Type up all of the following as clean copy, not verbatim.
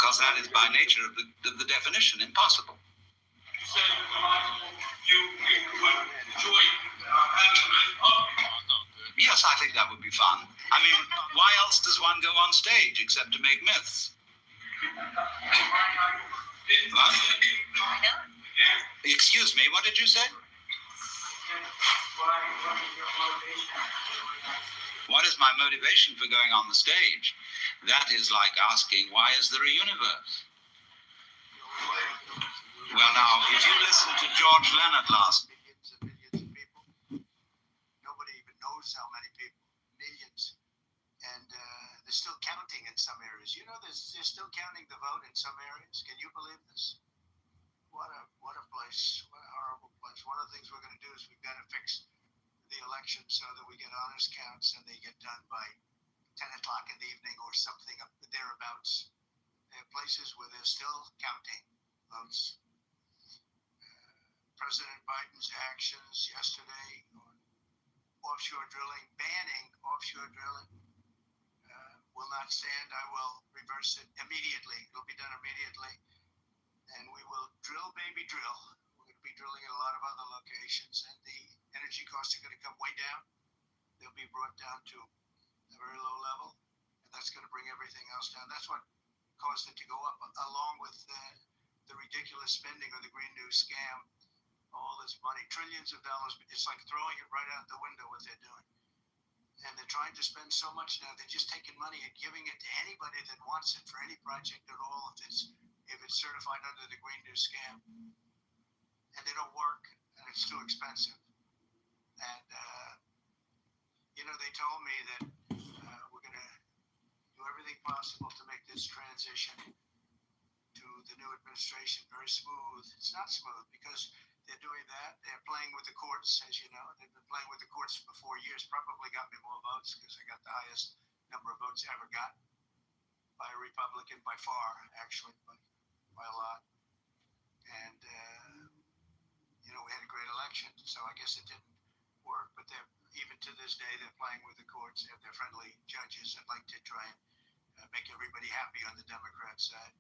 because that is by nature of the definition impossible. You said you would enjoy having a red puppy. Yes, I think that would be fun. I mean, why else does one go on stage except to make myths? What? Excuse me, what did you say? What is my motivation for going on the stage? That is like asking, why is there a universe? Well, now, if you listen to George Leonard last... Millions and millions of people. Nobody even knows how many people. Millions. And they're still counting in some areas. You know, they're still counting the vote in some areas. Can you believe this? What a place. What a horrible place. One of the things we're going to do is we've got to fix the election so that we get honest counts and they get done by 10 o'clock in the evening or something up thereabouts. There are places where they're still counting votes. President Biden's actions yesterday on offshore drilling, banning offshore drilling, will not stand. I will reverse it immediately. It'll be done immediately. And we will drill, baby, drill. We're going to be drilling in a lot of other locations, and the energy costs are going to come way down. They'll be brought down to a very low level, and that's going to bring everything else down. That's what caused it to go up, along with the ridiculous spending of the Green New scam. All this money, trillions of dollars. It's like throwing it right out the window what they're doing. And they're trying to spend so much now, they're just taking money and giving it to anybody that wants it for any project at all if it's certified under the Green New scam. And they don't work, and it's too expensive. And, they told me that we're going to do everything possible to make this transition to the new administration very smooth. It's not smooth because they're doing that. They're playing with the courts, as you know. They've been playing with the courts for 4 years, probably got me more votes because I got the highest number of votes ever got by a Republican, by far, actually, by a lot. And, we had a great election, so I guess it didn't work. But even to this day, they're playing with the courts. They have their friendly judges that like to try and make everybody happy on the Democrat side.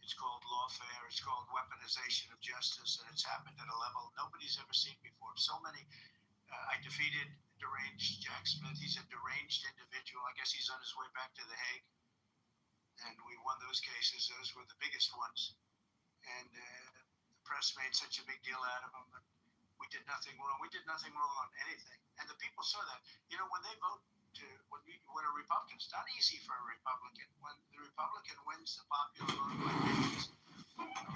It's called lawfare. It's called weaponization of justice, and it's happened at a level nobody's ever seen before. So many. I defeated deranged Jack Smith. He's a deranged individual. I guess he's on his way back to The Hague. And we won those cases. Those were the biggest ones. And the press made such a big deal out of them. But we did nothing wrong. We did nothing wrong on anything. And the people saw that. When they vote when a Republican, it's not easy for a Republican. When the Republican wins the popular vote by millions,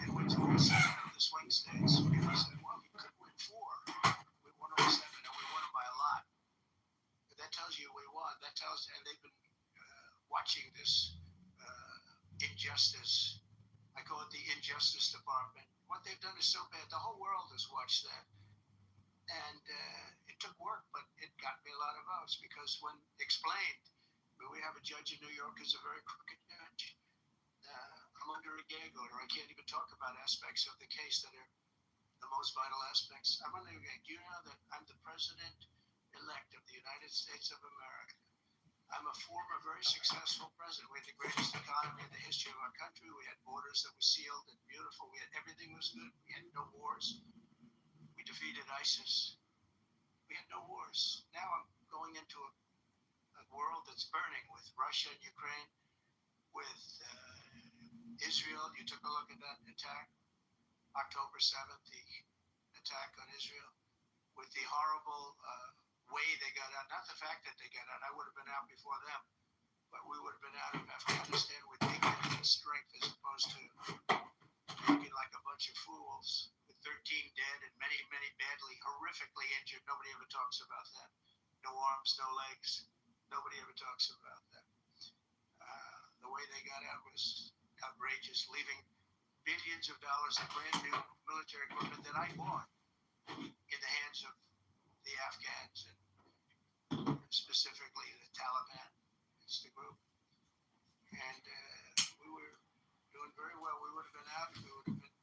and wins all 7 of the swing states, people say, well, you could win 4. We won all 7, and we won them by a lot. But that tells you we won. And they've been watching this injustice. I call it the Injustice Department. What they've done is so bad. The whole world has watched that. And it took work, but it got me a lot of votes because when explained, we have a judge in New York who's a very crooked judge. I'm under a gag order. I can't even talk about aspects of the case that are the most vital aspects. I'm under a gag. Do you know that I'm the president-elect of the United States of America? I'm a former very successful president. We had the greatest economy in the history of our country. We had borders that were sealed and beautiful. Everything was good. We had no wars. We defeated ISIS. We had no wars. Now I'm going into a world that's burning with Russia and Ukraine, with Israel. You took a look at that attack, October 7th, the attack on Israel, with the horrible way they got out. Not the fact that they got out. I would have been out before them, but we would have been out of Afghanistan with dignity and strength as opposed to looking like a bunch of fools with 13 dead and many, many badly, horrifically injured. Nobody ever talks about that. No arms, no legs. Nobody ever talks about that. The way they got out was outrageous, leaving billions of dollars of brand new military equipment that I bought in the hands of the Afghans and specifically the Taliban. It's the group. And we were doing very well. We would have been out. We would have been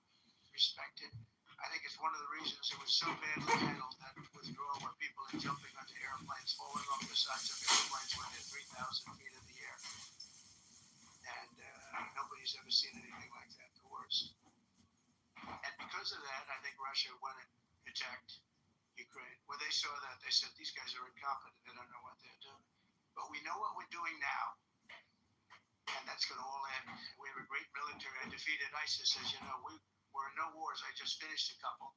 respected. I think it's one of the reasons it was so badly handled, that withdrawal, where people are jumping onto airplanes, falling off the sides of airplanes when they're 3,000 feet in the air. And nobody's ever seen anything Russia went and attacked Ukraine. When they saw that, they said, these guys are incompetent. They don't know what they're doing. But we know what we're doing now, and that's going to all end. We have a great military. I defeated ISIS, as you know. We're in no wars. I just finished a couple.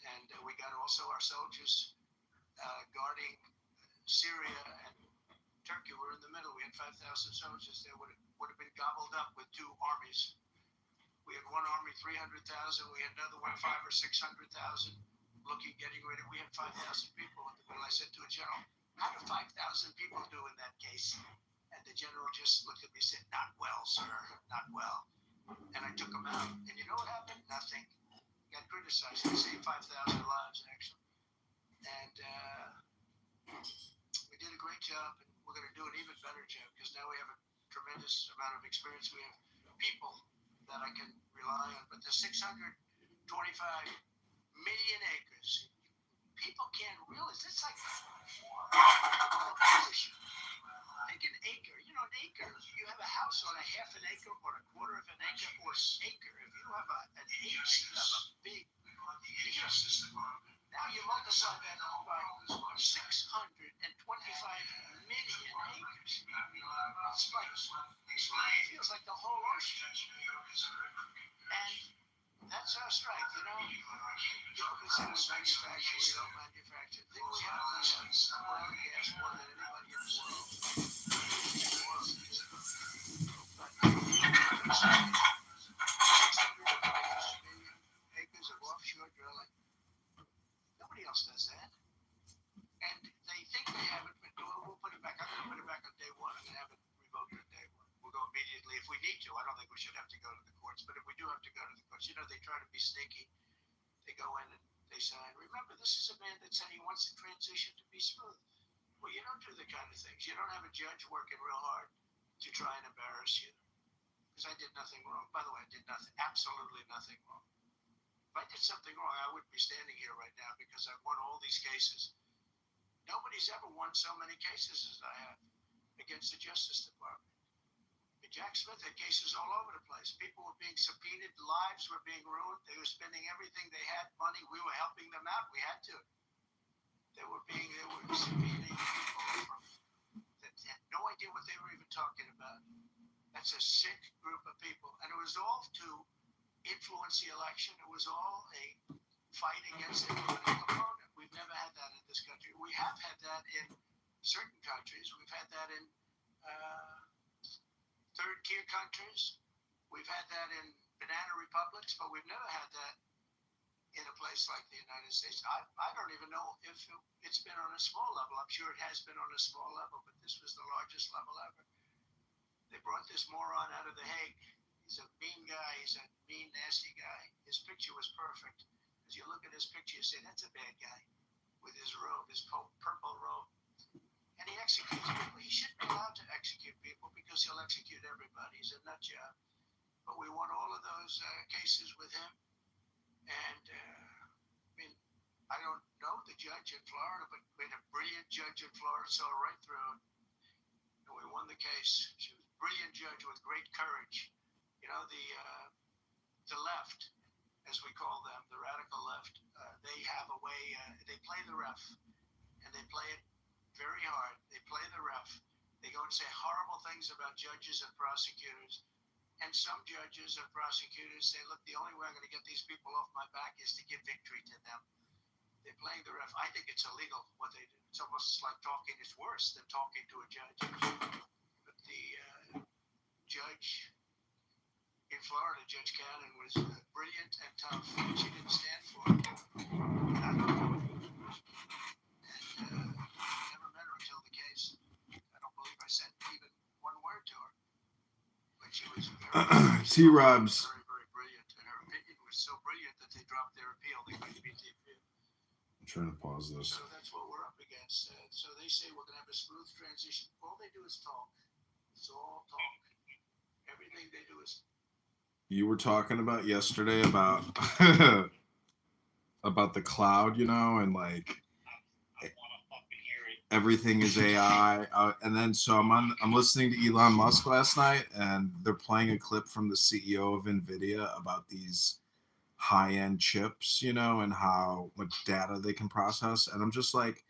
And we got also our soldiers guarding Syria and Turkey. We're in the middle. We had 5,000 soldiers there. Would have been gobbled up with two armies. We had one army, 300,000. We had another one, 500,000 or 600,000. Getting ready. We had 5,000 people in the middle. I said to a general, how do 5,000 people do in that case? And the general just looked at me and said, not well, sir, not well. And I took him out. And you know what happened? Nothing. Got criticized. They saved 5,000 lives, actually. And we did a great job, and we're going to do an even better job because now we have a tremendous amount of experience. We have people that I can rely on. But the 625 million acres, people can't realize it's like take an acre. You know, an acre. You have a house on a half an acre or a quarter of an acre or an acre. If you have an acre, you have a big deal. Now you multiply that by 625 million acres. It's like, it feels like the whole ocean. And that's our strength, you know. People consider manufacture, we don't manufacture. The thing we have oil and gas more than anybody in the world. But 625 million acres of offshore drilling. Nobody else does that. And they think they have it, but we'll put it back. I'm going to put it back on day one. I'm going to have it revoked on day one. We'll go immediately if we need to. I don't think we should have to go to the courts, but if we do have to go to the courts, you know, they try to be sneaky. They go in and they sign. Remember, this is a man that said he wants the transition to be smooth. Well, you don't do the kind of things. You don't have a judge working real hard to try and embarrass you. Because I did nothing wrong. By the way, I did nothing, absolutely nothing wrong. If I did something wrong, I wouldn't be standing here right now because I've won all these cases. Nobody's ever won so many cases as I have against the Justice Department. And Jack Smith had cases all over the place. People were being subpoenaed, lives were being ruined. They were spending everything they had, money. We were helping them out. We had to. They were subpoenaing people that had no idea what they were even talking about. That's a sick group of people. And it was all to influence the election. It was all a fight against a political opponent. We've never had that in this country. We have had that in certain countries. We've had that in third-tier countries. We've had that in banana republics, but we've never had that in a place like the United States. I don't even know if it's been on a small level. I'm sure it has been on a small level, but this was the largest level ever. They brought this moron out of The Hague. He's a mean guy. He's a mean, nasty guy. His picture was perfect. As you look at his picture, you say, that's a bad guy with his robe, his purple robe. And he executes people. He shouldn't be allowed to execute people because he'll execute everybody. He's a nut job. But we won all of those cases with him. And, I don't know the judge in Florida, but we had a brilliant judge in Florida, saw right through it. And we won the case. She was a brilliant judge with great courage. You know, the left, as we call them, the radical left, they have a way, they play the ref, and they play it very hard. They play the ref. They go and say horrible things about judges and prosecutors. And some judges and prosecutors say, look, the only way I'm going to get these people off my back is to give victory to them. They're playing the ref. I think it's illegal what they do. It's almost like talking. It's worse than talking to a judge. But the judge in Florida, Judge Cannon, was brilliant and tough. She didn't stand for it. And never met her until the case. I don't believe I said even one word to her. But she was T-Robs. very, very brilliant. And her opinion was so brilliant that they dropped their appeal. They couldn't beat the appeal. I'm trying to pause this. So that's what we're up against. So they say we're going to have a smooth transition. All they do is talk. It's all talk. Everything they do is. You were talking about yesterday about about the cloud, you know, and like everything is AI. And then so I'm listening to Elon Musk last night, and they're playing a clip from the CEO of NVIDIA about these high-end chips, you know, and how much data they can process. And I'm just like,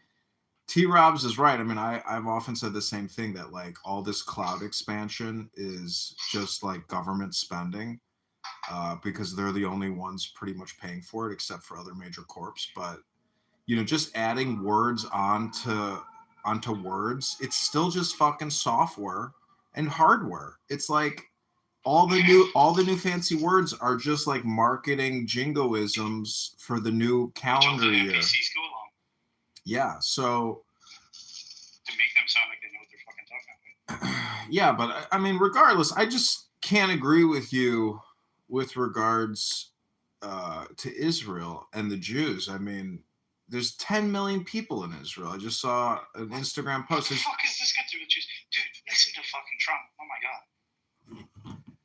T-Robs is right. I mean, I've often said the same thing, that like all this cloud expansion is just like government spending, because they're the only ones pretty much paying for it, except for other major corps. But you know, just adding words onto words, it's still just fucking software and hardware. It's like all the new fancy words are just like marketing jingoisms for the new calendar year. NPCs go along Yeah, so to make them sound like they know what they're fucking talking about. yeah, but I mean, regardless, I just can't agree with you with regards to Israel and the Jews. I mean, there's 10 million people in Israel. I just saw an Instagram post. What the fuck is this got to do with Jews? Dude, listen to fucking Trump. Oh my god.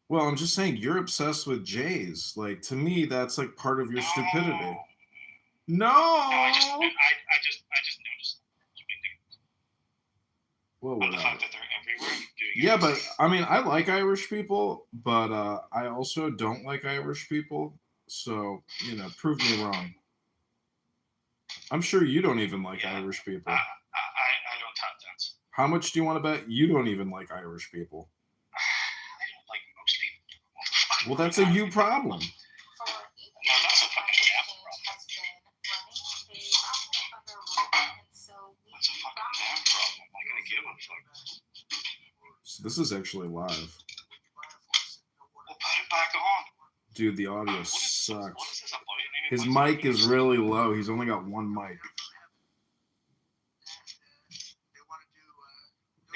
Well, I'm just saying, you're obsessed with Jays. Like, to me, that's like part of your stupidity. No. I just noticed. It's a big difference. Well, On the whatever. fact that they're everywhere. Doing Yeah, it. but I mean, I like Irish people, but I also don't like Irish people. So, you know, prove me wrong. I'm sure you don't even like Irish people. I don't tap dance. How much do you want to bet you don't even like Irish people? I don't like most people. Well, that's a you problem. No, that's a fucking Apple problem. That's a fucking damn problem. I'm not gonna give a fuck. So this is actually live. We'll put it back on. Dude, the audio What sucks. is this about? His mic is really low. He's only got one mic.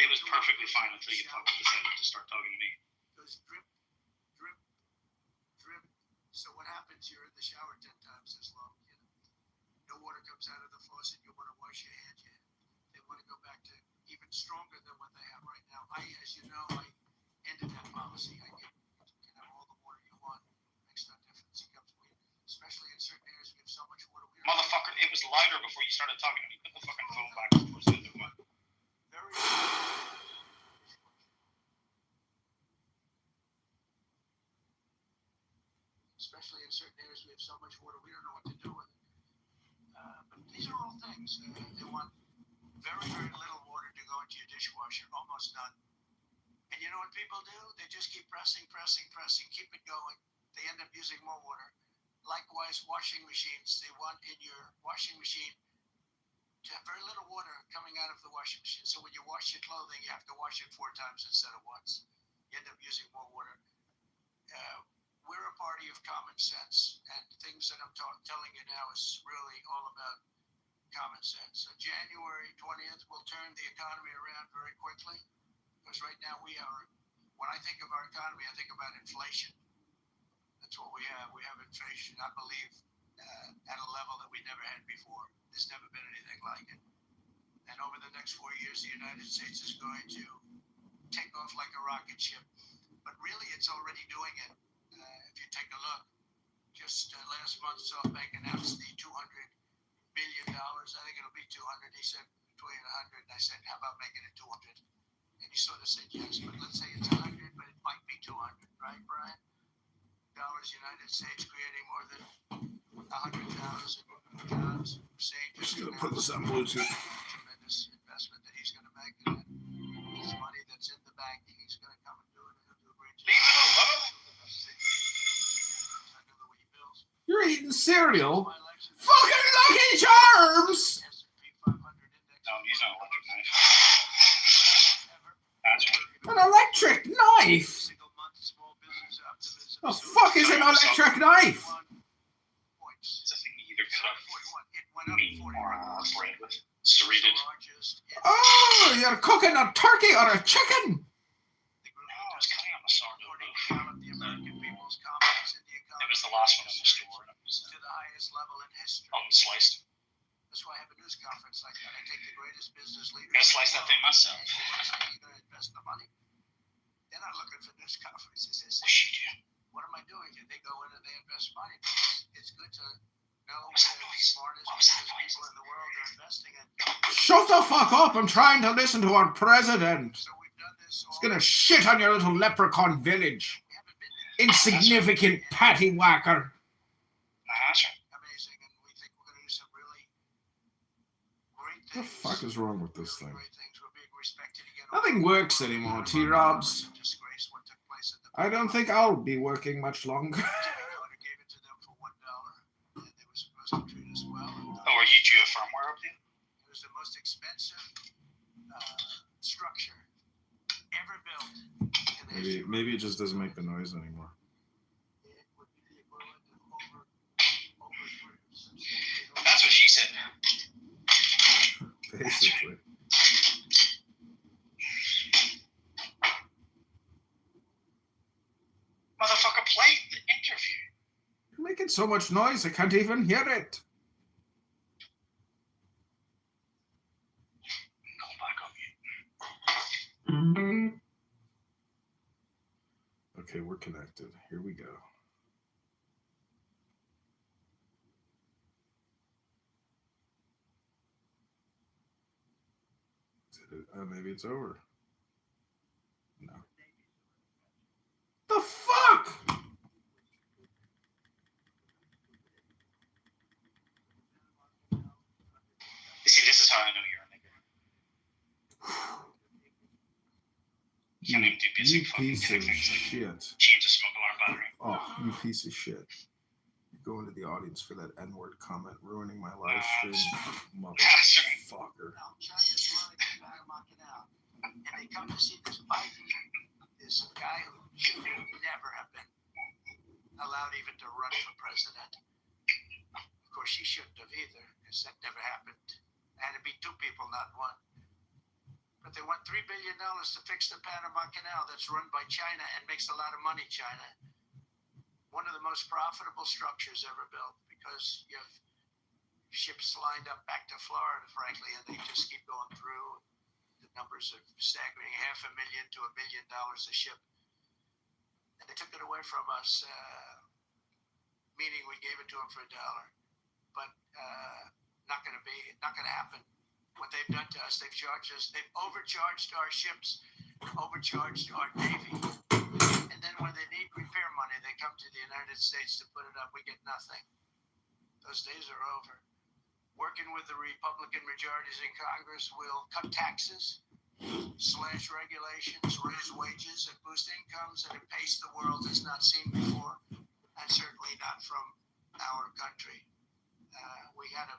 It was perfectly fine until you fucking decided to start talking to me. Goes drip, drip, drip. So what happens? You're in the shower 10 times as long. You know, no water comes out of the faucet. You want to wash your hands. They want to go back to even stronger than what they have right now. As you know, I ended that policy. You can have all the water you want. Makes no difference. It comes with, especially in certain areas, we have so much water. Motherfucker, it was lighter before you started talking to me. Put the fucking phone back towards the other one. Very especially in certain areas, we have so much water, we don't know what to do with it. But these are all things. They want very, very little water to go into your dishwasher, almost none. And you know what people do? They just keep pressing, keep it going. They end up using more water. Likewise, washing machines. They want in your washing machine to have very little water coming out of the washing machine. So when you wash your clothing, you have to wash it 4 times instead of once. You end up using more water. We're a party of common sense, and things that I'm telling you now is really all about common sense. So January 20th will turn the economy around very quickly, because right now we are, when I think of our economy, I think about inflation. That's what we have. We have inflation, I believe, at a level that we never had before. There's never been anything like it. And over the next 4 years, the United States is going to take off like a rocket ship. But really, it's already doing it. If you take a look, just last month, SoftBank announced the $200 billion. I think it'll be 200. He said between 100. And I said, how about making it 200? And he sort of said yes, but let's say it's 100, but it might be 200, right, Brian? Dollars, United States creating more than 100,000 jobs. Just gonna put this on Bluetooth. Tremendous investment that he's going to make, and his money that's in the bank, he's going to come and do it. He'll do a great job. Leave it alone. You're eating cereal? Fucking Lucky Charms! No, he's not electric knife. That's An electric knife? The fuck is an electric knife? It's a thing you either cut meat or bread with. Serrated. Oh, you're cooking a turkey or a chicken? No, I was cutting on the sourdough. It was the last one in the store. And it was to the highest level in history. unsliced. That's why I have a news conference like that. I take the greatest business leaders. Gotta slice that thing myself. You're going to invest the money. They're not looking for news conferences. They say, What she do? what am I doing? And they go in and they invest money. It's good to know where the smartest people in the world are investing in. Shut the fuck up. I'm trying to listen to our president. So we've done this all. He's gonna shit on your little leprechaun village. We haven't been there. Insignificant pattywhacker. things. What the fuck is wrong with this Really thing? great things were being respected again. Nothing works anymore, T-Robs. Disgrace what took place at the I don't think I'll be working much longer. Jimmy Carter gave it to them for $1, and they were supposed to treat us well. And, Oh, are you due a firmware update? it was the most expensive structure ever built. In the history of Maybe it just doesn't make the noise anymore. It would be the equivalent of over That's what she said. Basically. Motherfucker, play the interview. You're making so much noise, I can't even hear it. Go back on mute. Okay, we're connected. Here we go. Maybe it's over. No. The fuck? You see, this is how I know you're a nigger. You can't even do basic You fucking piece of things like shit. change a smoke alarm battery. Oh, you piece of shit. You go into the audience for that N-word comment, ruining my live stream. Motherfucker. Now, China's running the Panama Canal, and they come to see this Biden, this guy who should never have been allowed even to run for president. Of course, he shouldn't have either, because that never happened. It had to be two people, not one. But they want $3 billion to fix the Panama Canal that's run by China and makes a lot of money, China. One of the most profitable structures ever built, because you have ships lined up back to Florida, frankly, and they just keep going through. The numbers are staggering, $500,000 to $1 million a ship. And they took it away from us, meaning we gave it to them for $1. But not going to happen. What they've done to us, they've overcharged our ships, overcharged our Navy. And then when they need repair money, they come to the United States to put it up. We get nothing. Those days are over. Working with the Republican majorities in Congress, we'll cut taxes, slash regulations, raise wages, and boost incomes at a pace the world has not seen before, and certainly not from our country. We had a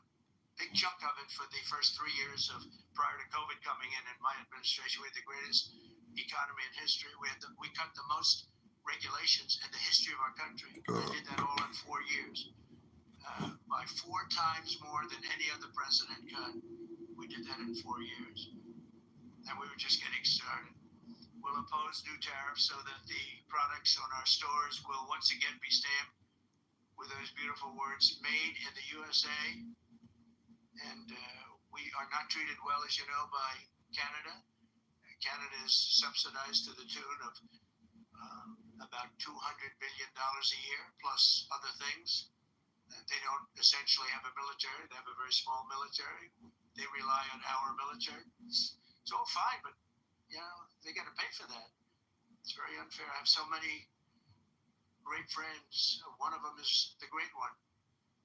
big chunk of it for the first 3 years prior to COVID coming in my administration. We had the greatest economy in history. We cut the most regulations in the history of our country. We did that all in 4 years. By 4 times more than any other president cut. We did that in 4 years. And we were just getting started. We'll oppose new tariffs so that the products on our stores will once again be stamped with those beautiful words, made in the USA. And we are not treated well, as you know, by Canada. Canada is subsidized to the tune of about $200 billion a year, plus other things. They don't essentially have a military. They have a very small military. They rely on our military. It's all fine, but, they got to pay for that. It's very unfair. I have so many great friends. One of them is the great one,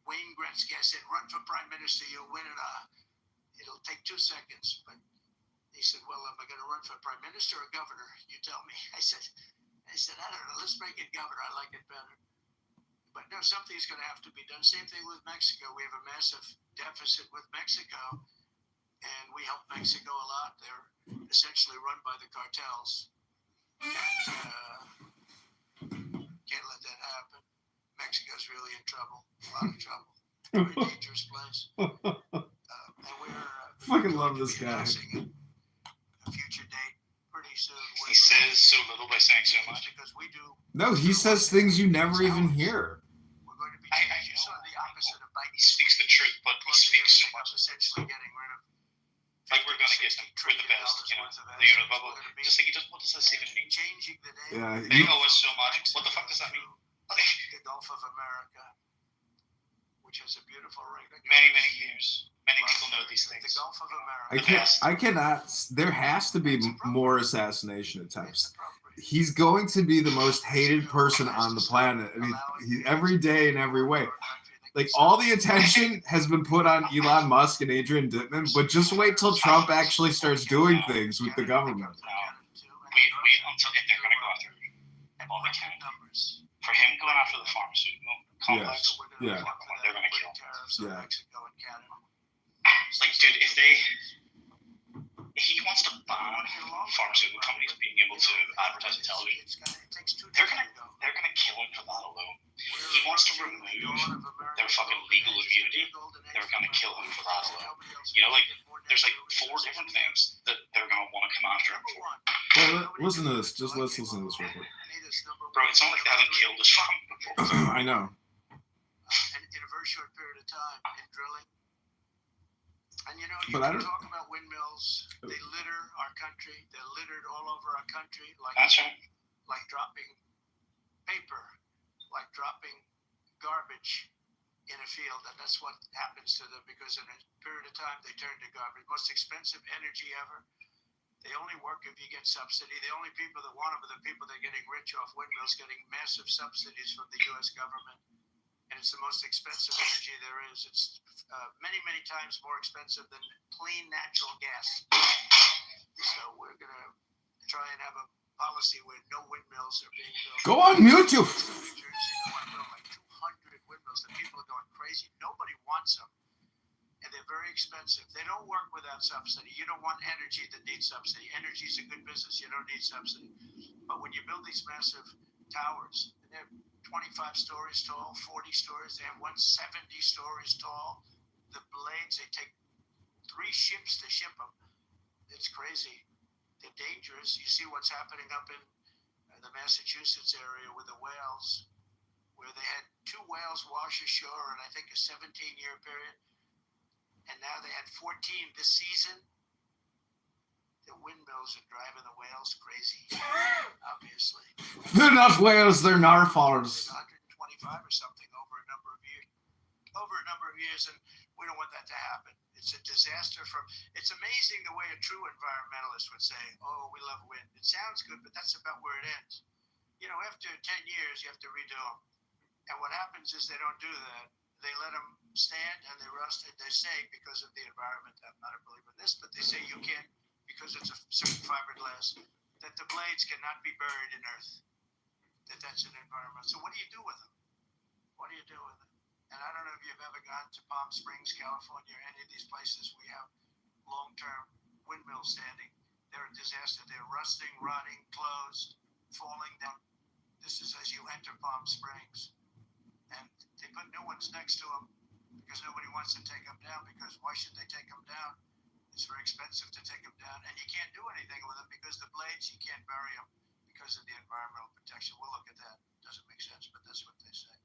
Wayne Gretzky. I said, run for prime minister, you'll win it. It'll take 2 seconds. But he said, well, am I going to run for prime minister or governor? You tell me. I said, I don't know. Let's make it governor. I like it better. But no, something's going to have to be done. Same thing with Mexico. We have a massive deficit with Mexico, and we help Mexico a lot. They're essentially run by the cartels. And can't let that happen. Mexico's really in trouble, a lot of trouble. Very dangerous place. And we're Fucking love this guy. announcing a future date pretty soon. He says so little by saying so much. Because we do. No, he says things you never even hear. We're going to be changing sort of the opposite of Biden. He speaks the truth, but he speaks so much. Essentially getting rid of. Like we're going to get them. We're the best, the bubble. Just like he does. What does that even mean? Changing the name. Yeah, They owe us so much. What the fuck does that mean? The Gulf of America, which has a beautiful ring. Many years. Many people know these things. The Gulf of America. I cannot. There has to be more assassination attempts. He's going to be the most hated person on the planet. I mean, every day in every way. Like, all the attention has been put on Elon Musk and Adrian Dittman, but just wait till Trump actually starts doing things with the government. No, we until if they're going to go after all they can. For him going after the pharmaceutical complex, Yeah. they're going to kill him. Yeah. Like, dude, if he wants to ban pharmaceutical companies being able to advertise on television, they're gonna kill him for that alone. He wants to remove their fucking legal immunity. They're gonna kill him for that alone. You know, like, there's like 4 different things that they're gonna want to come after him for. Well, listen to this. Let's listen to this real quick. Bro, it's not like they haven't killed his family before. I know. In a very short period of time in drilling. And you know, you But I can don't- talk about windmills. They litter our country. They're littered all over our country, That's right. like dropping paper, like dropping garbage in a field, and that's what happens to them because in a period of time they turn to garbage. Most expensive energy ever. They only work if you get subsidy. The only people that want them are the people that are getting rich off windmills, getting massive subsidies from the U.S. government. And it's the most expensive energy there is. It's many, many times more expensive than clean natural gas. So we're going to try and have a policy where no windmills are being built. Go on mute, you. New Jersey, they want to build like 200 windmills. The people are going crazy. Nobody wants them. And they're very expensive. They don't work without subsidy. You don't want energy that needs subsidy. Energy is a good business. You don't need subsidy. But when you build these massive towers, and they're 25 stories tall, 40 stories, they have 170 stories tall. The blades, they take 3 ships to ship them. It's crazy. They're dangerous. You see what's happening up in the Massachusetts area with the whales, where they had 2 whales wash ashore in, I think, a 17-year period. And now they had 14 this season. The windmills are driving the whales crazy, obviously. They're not whales, they're narwhals. 125 or something over a number of years, and we don't want that to happen. It's a disaster. It's amazing the way a true environmentalist would say, "Oh, we love wind." It sounds good, but that's about where it ends. You know, after 10 years, you have to redo them, and what happens is they don't do that. They let them stand and they rust. And they say because of the environment. I'm not a believer in this, but they say you can't, because it's a certain fiberglass, that the blades cannot be buried in earth. That's an environment. So what do you do with them? What do you do with them? And I don't know if you've ever gone to Palm Springs, California, or any of these places we have long-term windmills standing. They're a disaster. They're rusting, rotting, closed, falling down. This is as you enter Palm Springs. And they put new ones next to them because nobody wants to take them down, because why should they take them down? It's very expensive to take them down, and you can't do anything with them because the blades, you can't bury them because of the environmental protection. We'll look at that. Doesn't make sense, but that's what they say.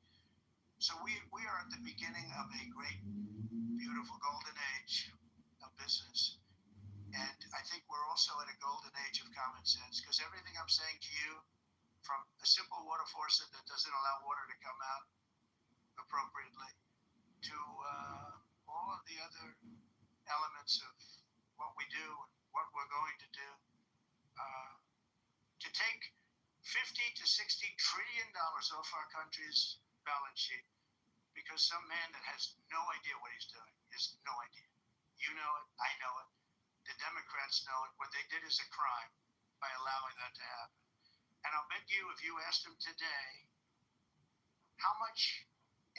So we are at the beginning of a great, beautiful golden age of business. And I think we're also at a golden age of common sense, because everything I'm saying to you, from a simple water faucet that doesn't allow water to come out appropriately, to all of the other elements of what we do, what we're going to do, to take $50 to $60 trillion off our country's balance sheet because some man that has no idea what he's doing, has no idea. You know it, I know it, the Democrats know it. What they did is a crime by allowing that to happen. And I'll bet you, if you asked him today, how much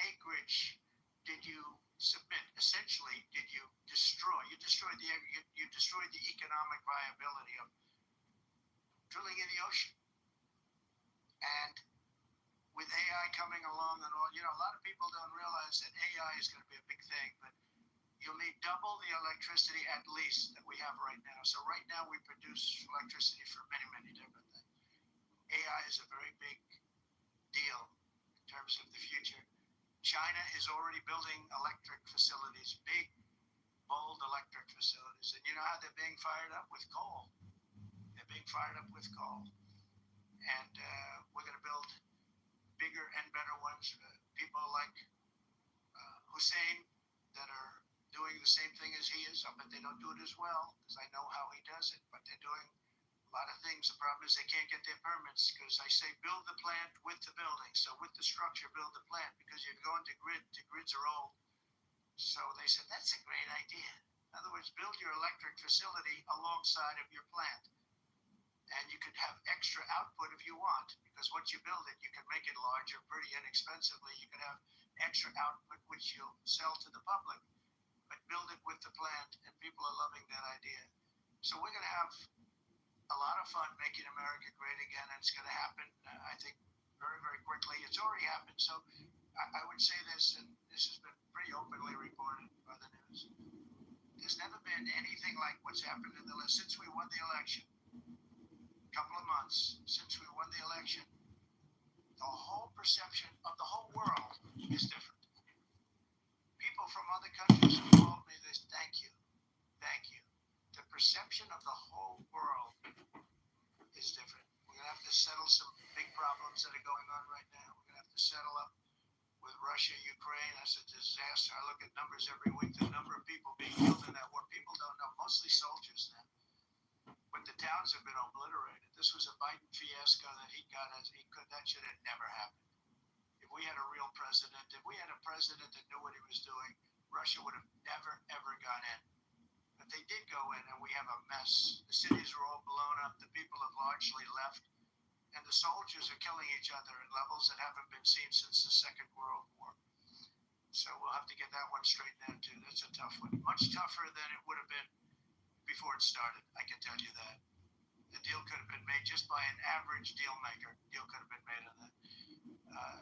acreage did you submit? Essentially, did you destroy? You destroyed the economic viability of drilling in the ocean. And with AI coming along and all, a lot of people don't realize that AI is going to be a big thing, but you'll need double the electricity at least that we have right now. So right now we produce electricity for many, many different things. AI is a very big deal in terms of the future. China is already building electric facilities, big, bold electric facilities. And you know how they're being fired up? With coal. They're being fired up with coal. And we're going to build bigger and better ones. People like Hussein that are doing the same thing as he is, but they don't do it as well, because I know how he does it. But they're doing a lot of things. The problem is they can't get their permits because I say build the plant with the building. So with the structure, build the plant because you're going to grids are old. So they said, that's a great idea. In other words, build your electric facility alongside of your plant. And you could have extra output if you want, because once you build it, you can make it larger pretty inexpensively. You can have extra output, which you'll sell to the public, but build it with the plant, and people are loving that idea. So we're going to have a lot of fun making America great again, and it's going to happen, I think, very, very quickly. It's already happened. So I would say this, and this has been pretty openly reported by the news. There's never been anything like what's happened in the last, since we won the election. Couple of months since we won the election, the whole perception of the whole world is different. People from other countries have told me this, thank you. The perception of the whole world is different. We're going to have to settle some big problems that are going on right now. We're going to have to settle up with Russia, Ukraine. That's a disaster. I look at numbers every week, the number of people being killed in that war. People don't know, mostly soldiers now. But the towns have been obliterated. This was a Biden fiasco that he got as he could. That should have never happened. If we had a real president, if we had a president that knew what he was doing, Russia would have never, ever gone in. But they did go in, and we have a mess. The cities are all blown up. The people have largely left. And the soldiers are killing each other at levels that haven't been seen since the Second World War. So we'll have to get that one straightened out, too. That's a tough one. Much tougher than it would have been before it started, I can tell you that. The deal could have been made just by an average deal maker. Deal could have been made on that.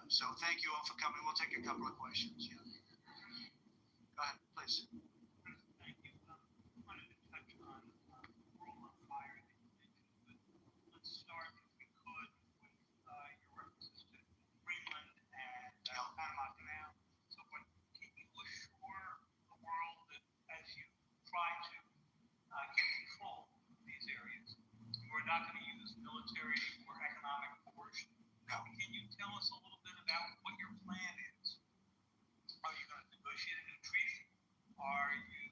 So thank you all for coming. We'll take a couple of questions. Yeah. Go ahead, please. Thank you. I wanted to touch on World on Fire that you mentioned, but let's start, if we could, with your references to Greenland and Panama Canal. So, but can you assure the world that as you try to get control of these areas, you are not going to use military or economic coercion? No. Can you tell us a little bit about what your plan is? Are you going to negotiate a new treaty? Are you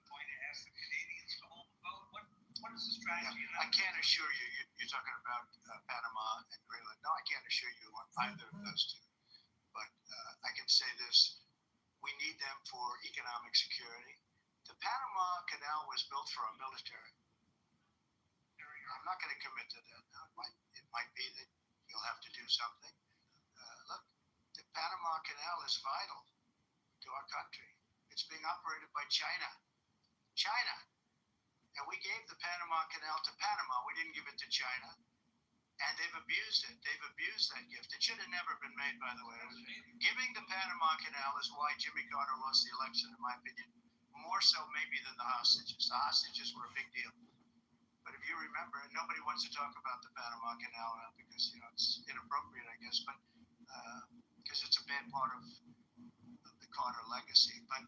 going to ask the Canadians to hold the vote? What is the strategy? Yeah, I can't assure you. You're talking about Panama and Greenland. No, I can't assure you on either of those two. But I can say this: we need them for economic security. The Panama Canal was built for our military. I'm not going to commit to that. Now, it might be that you'll have to do something. Look, the Panama Canal is vital to our country. It's being operated by China. And we gave the Panama Canal to Panama. We didn't give it to China. And they've abused it. They've abused that gift. It should have never been made, by the way. Giving the Panama Canal is why Jimmy Carter lost the election, in my opinion. More so maybe than the hostages. The hostages were a big deal. But if you remember, and nobody wants to talk about the Panama Canal now because, it's inappropriate, I guess, but because it's a bad part of the Carter legacy. But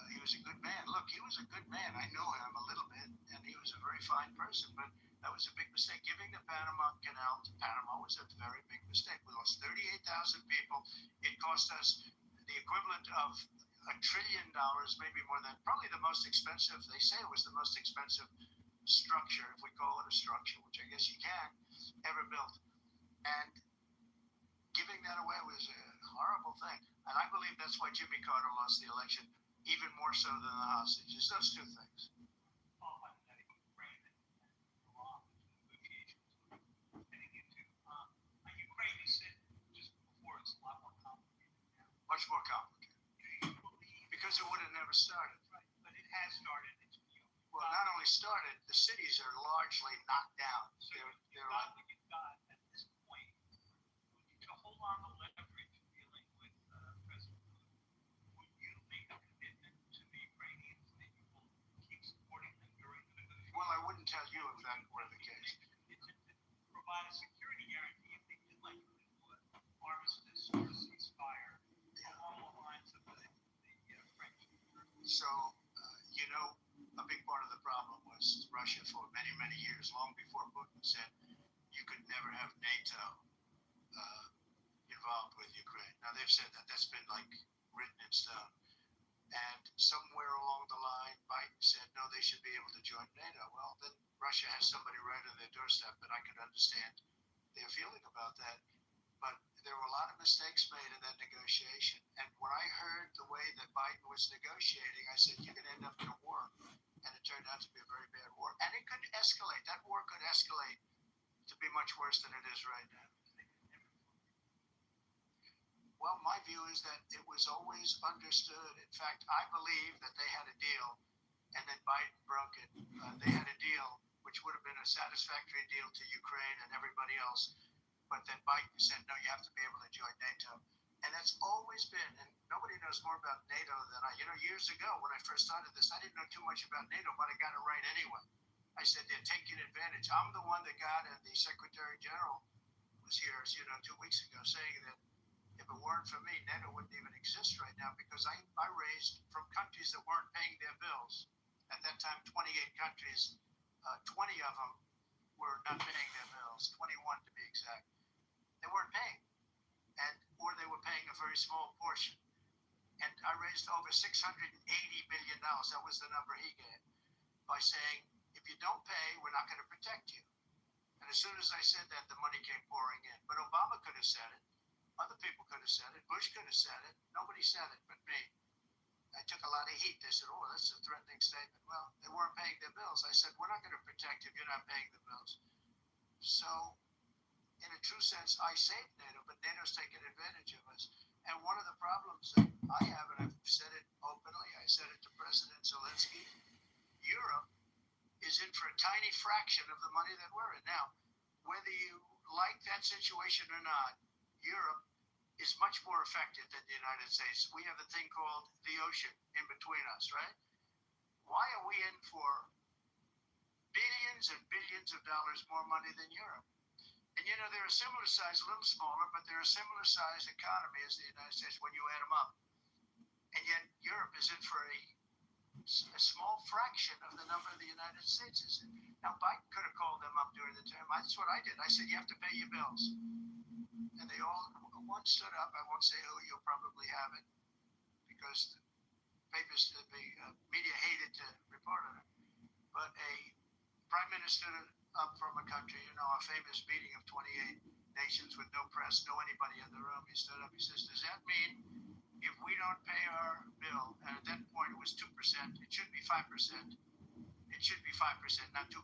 he was a good man. Look, he was a good man. I know him a little bit, and he was a very fine person, but that was a big mistake. Giving the Panama Canal to Panama was a very big mistake. We lost 38,000 people. It cost us the equivalent of $1 trillion, maybe more than, probably the most expensive. They say it was the most expensive structure, if we call it a structure, which I guess you can, ever built. And giving that away was a horrible thing. And I believe that's why Jimmy Carter lost the election, even more so than the hostages. Those two things. Ukraine, you said just before, it's a lot more complicated now. Much more complicated. Do you believe? Because it would have never started. Right, but it has started. Well, not only started, the cities are largely knocked down. So you've got at this point to hold on to leverage dealing with President Putin. Would you make a commitment to the Ukrainians that you will keep supporting them during the negotiations? Well, I wouldn't tell you if that were the case. It's to provide a security guarantee if they do like to do an armistice or a ceasefire along the lines of the French. So, a big part of the problem was Russia for many, many years, long before Putin said you could never have NATO involved with Ukraine. Now, they've said that. That's been written in stone. And somewhere along the line, Biden said, no, they should be able to join NATO. Well, then Russia has somebody right on their doorstep, and I could understand their feeling about that. But there were a lot of mistakes made in that negotiation. And when I heard the way that Biden was negotiating, I said, you're going to end up in a war. And it turned out to be a very bad war. And it could escalate. That war could escalate to be much worse than it is right now. Well, my view is that it was always understood. In fact, I believe that they had a deal, and then Biden broke it. They had a deal which would have been a satisfactory deal to Ukraine and everybody else. But then Biden said, no, you have to be able to join NATO. And that's always been, and nobody knows more about NATO than I. Years ago when I first started this, I didn't know too much about NATO, but I got it right anyway. I said, they're taking advantage. I'm the one that got it. The Secretary General was here, 2 weeks ago, saying that if it weren't for me, NATO wouldn't even exist right now, because I raised from countries that weren't paying their bills. At that time, 28 countries, 20 of them were not paying their bills, 21 to be exact. They weren't paying, or they were paying a very small portion. And I raised over $680 billion. That was the number he gave, by saying, if you don't pay, we're not going to protect you. And as soon as I said that, the money came pouring in. But Obama could have said it. Other people could have said it. Bush could have said it. Nobody said it but me. I took a lot of heat. They said, oh, that's a threatening statement. Well, they weren't paying their bills. I said, we're not going to protect you if you're not paying the bills. So, in a true sense, I saved NATO, but NATO's taking advantage of us. And one of the problems that I have, and I've said it openly, I said it to President Zelensky, Europe is in for a tiny fraction of the money that we're in. Now, whether you like that situation or not, Europe is much more effective than the United States. We have a thing called the ocean in between us, right? Why are we in for billions and billions of dollars more money than Europe? And they're a similar size, a little smaller, but they're a similar size economy as the United States when you add them up. And yet Europe is in for a small fraction of the number the United States is in. Now, Biden could have called them up during the term. That's what I did. I said, you have to pay your bills. And they all, one stood up. I won't say who, you'll probably have it, because the media hated to report on it. But a prime minister up from a country, a famous meeting of 28 nations with no press, no anybody in the room, he stood up, he says, does that mean if we don't pay our bill, and at that point it was 2%, it should be 5%. It should be 5%, not 2%.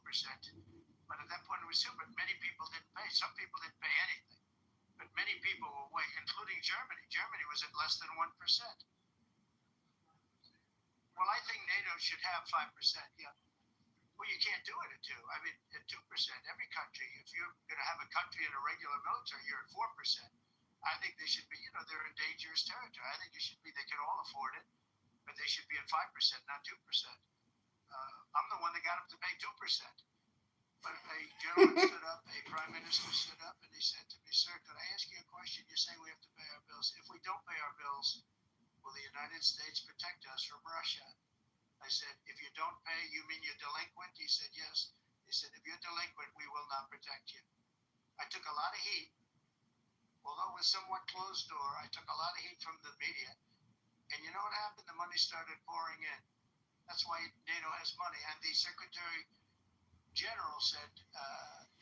But at that point it was 2%, but many people didn't pay. Some people didn't pay anything. But many people were way, including Germany. Germany was at less than 1%. Well, I think NATO should have 5%, yeah. Well, you can't do it at 2. I mean, at 2%, every country, if you're going to have a country in a regular military, you're at 4%. I think they should be, they're in dangerous territory. I think they can all afford it, but they should be at 5%, not 2%. I'm the one that got them to pay 2%. But a gentleman stood up, a prime minister stood up, and he said to me, sir, could I ask you a question? You're saying we have to pay our bills. If we don't pay our bills, will the United States protect us from Russia? I said, if you don't pay, you mean you're delinquent? He said, yes. He said, if you're delinquent, we will not protect you. I took a lot of heat. Although it was somewhat closed door, I took a lot of heat from the media. And you know what happened? The money started pouring in. That's why NATO has money. And the Secretary General said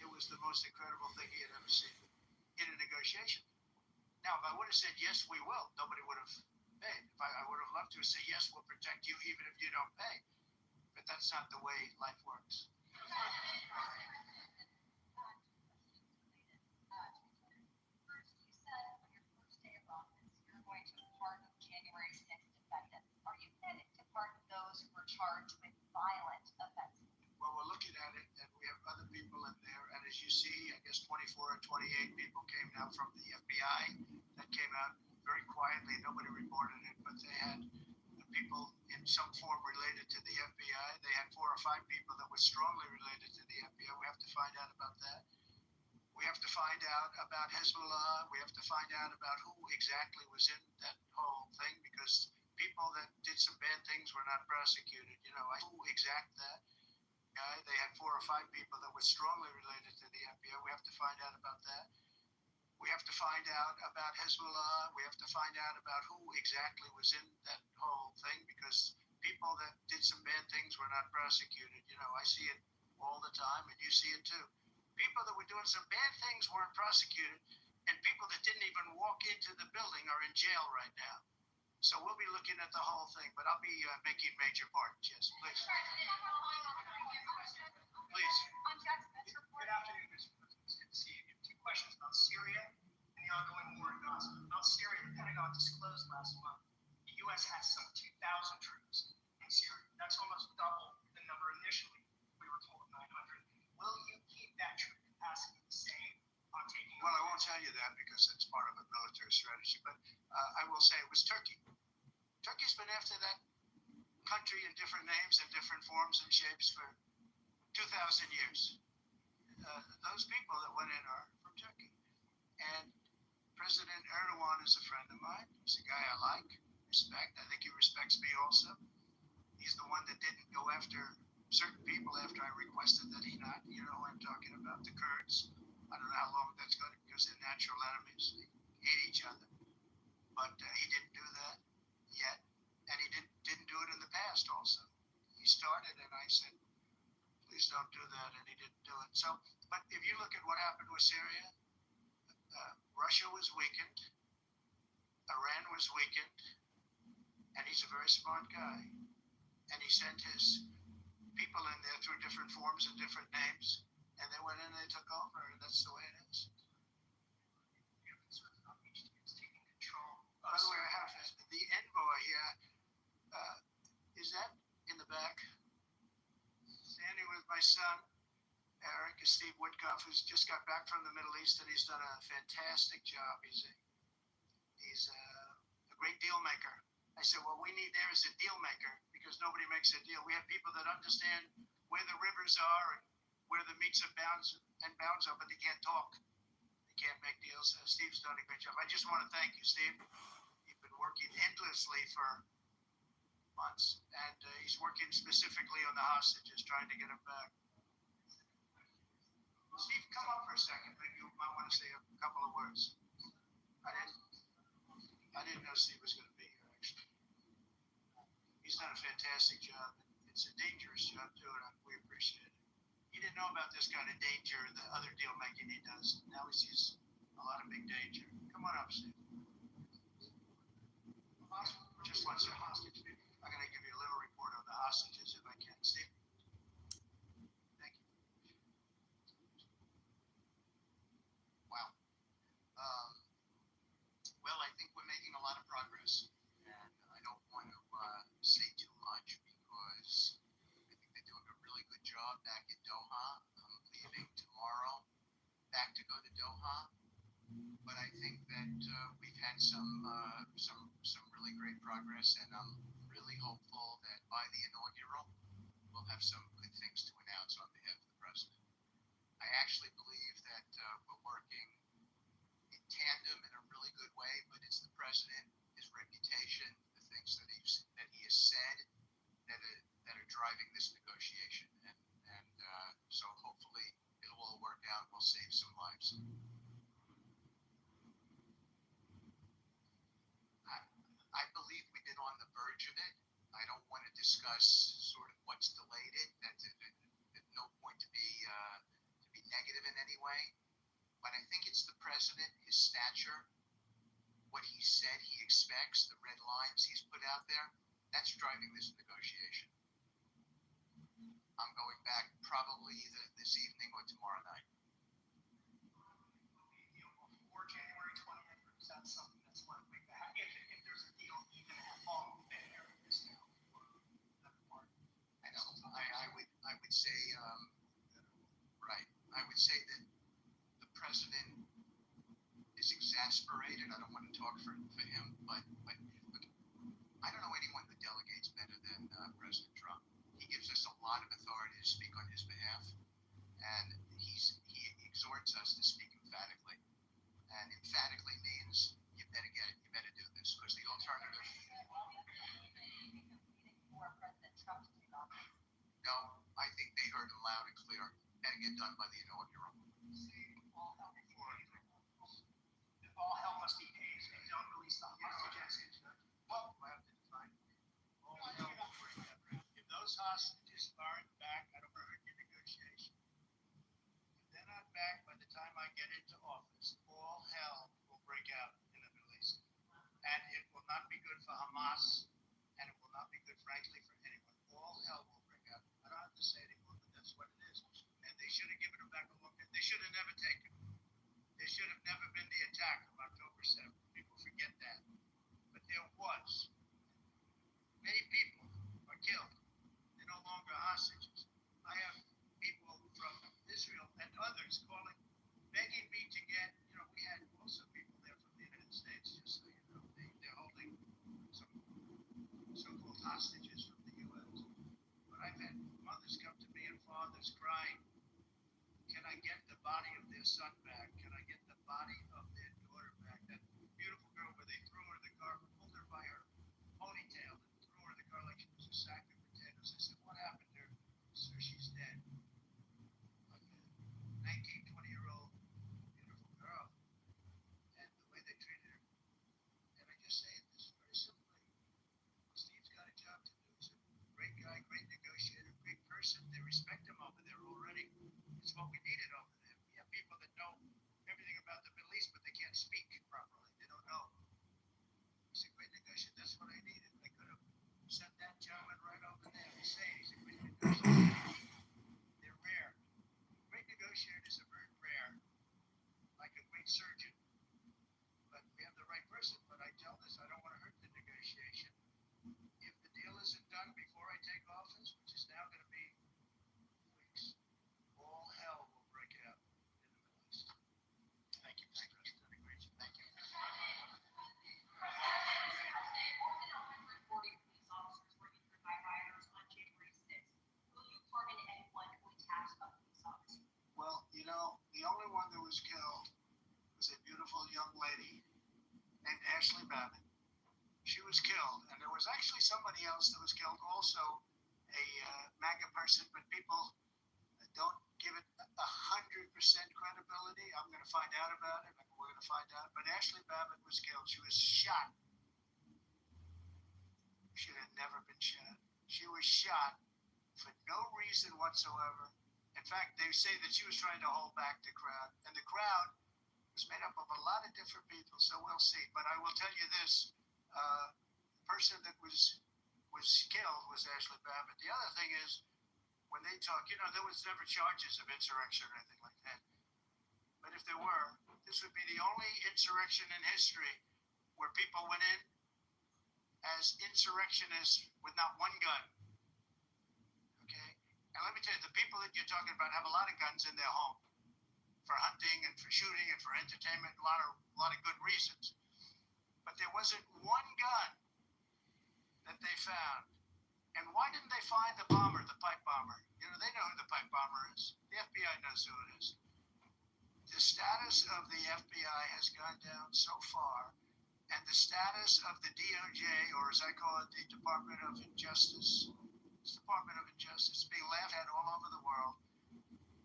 it was the most incredible thing he had ever seen in a negotiation. Now, if I would have said, yes, we will, nobody would have paid. I would have loved to say, yes, we'll protect you even if you don't pay. But that's not the way life works. Charged with violent offenses. Well, we're looking at it, and we have other people in there. And as you see, I guess 24 or 28 people came now from the FBI that came out very quietly. Nobody reported it, but they had people in some form related to the FBI. They had 4 or 5 people that were strongly related to the FBI. We have to find out about that. We have to find out about Hezbollah. We have to find out about who exactly was in that whole thing, because people that did some bad things were not prosecuted. Who exact that guy? They had 4 or 5 people that were strongly related to the FBI. We have to find out about that. We have to find out about Hezbollah. We have to find out about who exactly was in that whole thing, because people that did some bad things were not prosecuted. I see it all the time, and you see it too. People that were doing some bad things weren't prosecuted, and people that didn't even walk into the building are in jail right now. So we'll be looking at the whole thing, but I'll be making major pardons. Yes, please. Please. Good afternoon, Mr. President. It's good to see you. Two questions about Syria and the ongoing war in Gaza. About Syria, the Pentagon disclosed last month the U.S. has some 2,000 troops in Syria. That's almost double the number initially. We were told 900. Will you keep that troop capacity the same on taking Well, I won't tell you that because it's part of a military strategy, but I will say it was Turkey. Turkey's been after that country in different names and different forms and shapes for 2,000 years. Those people that went in are from Turkey. And President Erdogan is a friend of mine. He's a guy I like, respect. I think he respects me also. He's the one that didn't go after certain people after I requested that he not. You know who I'm talking about, the Kurds. I don't know how long that's going to, because they're natural enemies. They hate each other. But he didn't do that yet. And he didn't do it in the past also. He started and I said, please don't do that. And he didn't do it. So, but if you look at what happened with Syria, Russia was weakened. Iran was weakened. And he's a very smart guy. And he sent his people in there through different forms and different names. And they went in and they took over. And that's the way it is. taking control? By the way, I have the envoy here. Is that in the back? Standing with my son, Eric, is Steve Woodcock, who's just got back from the Middle East, and he's done a fantastic job. He's a great deal maker. I said, what we need there is a deal maker, because nobody makes a deal. We have people that understand where the rivers are and where the meets and bounds are, but they can't talk. They can't make deals. Steve's done a great job. I just want to thank you, Steve. You've been working endlessly for months, and he's working specifically on the hostages, trying to get them back. Steve, come up for a second. Maybe you might want to say a couple of words. I didn't know Steve was going to be here, actually. He's done a fantastic job. It's a dangerous job, too, and we appreciate it. He didn't know about this kind of danger, the other deal making he does. Now he sees a lot of big danger. Come on up, Steve. Just one second. I'm going to give you a little report on the hostages if I can. Steve? Thank you. Wow. Well, I think we're making a lot of progress, and I don't want to say too much because I think they're doing a really good job back in Doha. I'm leaving tomorrow back to go to Doha, but I think that we've had some really great progress, and I'm really hopeful that by the inaugural we'll have some good things to announce on behalf of the president. I actually believe that we're working in tandem in a really good way, but it's the president, his reputation, the things that he has said that are driving this negotiation, and so hopefully it'll all work out. We'll save some lives. I believe we've been on the verge of it. I don't want to discuss sort of what's delayed it. There's no point to be negative in any way. But I think it's the president, his stature, what he said he expects, the red lines he's put out there, that's driving this negotiation. I'm going back probably either this evening or tomorrow night. Before January 20th, or is that something that's likely to happen? If there's a deal, even how long the area is now for that part? I know. I would say, right. I would say that the president is exasperated. I don't want to talk for him, but look, I don't know anyone who delegates better than President Trump. He gives us a lot of authority to speak on his behalf, and he exhorts us to speak emphatically. And emphatically means you better get it, you better do this, because the alternative. No, I think they heard him loud and clear. Better get done by the inaugural. All hell must be paid if they don't release the hostages. Well, I have to define all hell will break out. If those hostages aren't back, I don't know how to get negotiations. should have given them back a look. They should have never taken them. There should have never been the attack of October 7th. People forget that. But there was. Many people are killed. They're no longer hostages. I have people from Israel and others calling, begging me to get, we had also people there from the United States, just so you know. They're holding some so-called hostages from the U.S. But I've had mothers come to me and fathers crying, can I get the body of their son back? Can I get the body of their daughter back? That beautiful girl where they threw her in the car, pulled her by her ponytail and threw her in the car like she was a sack of potatoes. I said, what happened to her? Sir, she's dead. Like a 19, 20-year-old beautiful girl. And the way they treated her. And I just say this very simply. Steve's got a job to do. He's a great guy, great negotiator, great person. They respect him over there already. It's what we needed over there. We have people that know everything about the Middle East, but they can't speak properly. They don't know. He's a great negotiator. That's what I needed. I could have sent that gentleman right over there and say he's a great negotiator. They're rare. Great negotiators are very rare, like a great surgeon. But we have the right person. But I tell this, I don't want to hurt the negotiation. If the deal isn't done before I take office, which is now going to be weeks, all hell will break out in the Middle East. Thank you, Mr. President. Great. Thank you. Well, the only one that was killed was a beautiful young lady named Ashley Babbitt. She was killed, and there was actually somebody else that was killed, also a MAGA person, but people don't give it 100% credibility. I'm going to find out about it, and we're going to find out. But Ashley Babbitt was killed. She was shot. She had never been shot. She was shot for no reason whatsoever. In fact, they say that she was trying to hold back the crowd, and the crowd was made up of a lot of different people, so we'll see. But I will tell you this, the person that was killed was Ashley Babbitt. The other thing is, when they talk, there was never charges of insurrection or anything like that. But if there were, this would be the only insurrection in history where people went in as insurrectionists with not one gun. Okay? And let me tell you, the people that you're talking about have a lot of guns in their home for hunting and for shooting and for entertainment, a lot of good reasons. But there wasn't one gun that they found. And why didn't they find the bomber, the pipe bomber? They know who the pipe bomber is. The FBI knows who it is. The status of the FBI has gone down so far, and the status of the DOJ, or as I call it, the Department of Injustice, being laughed at all over the world.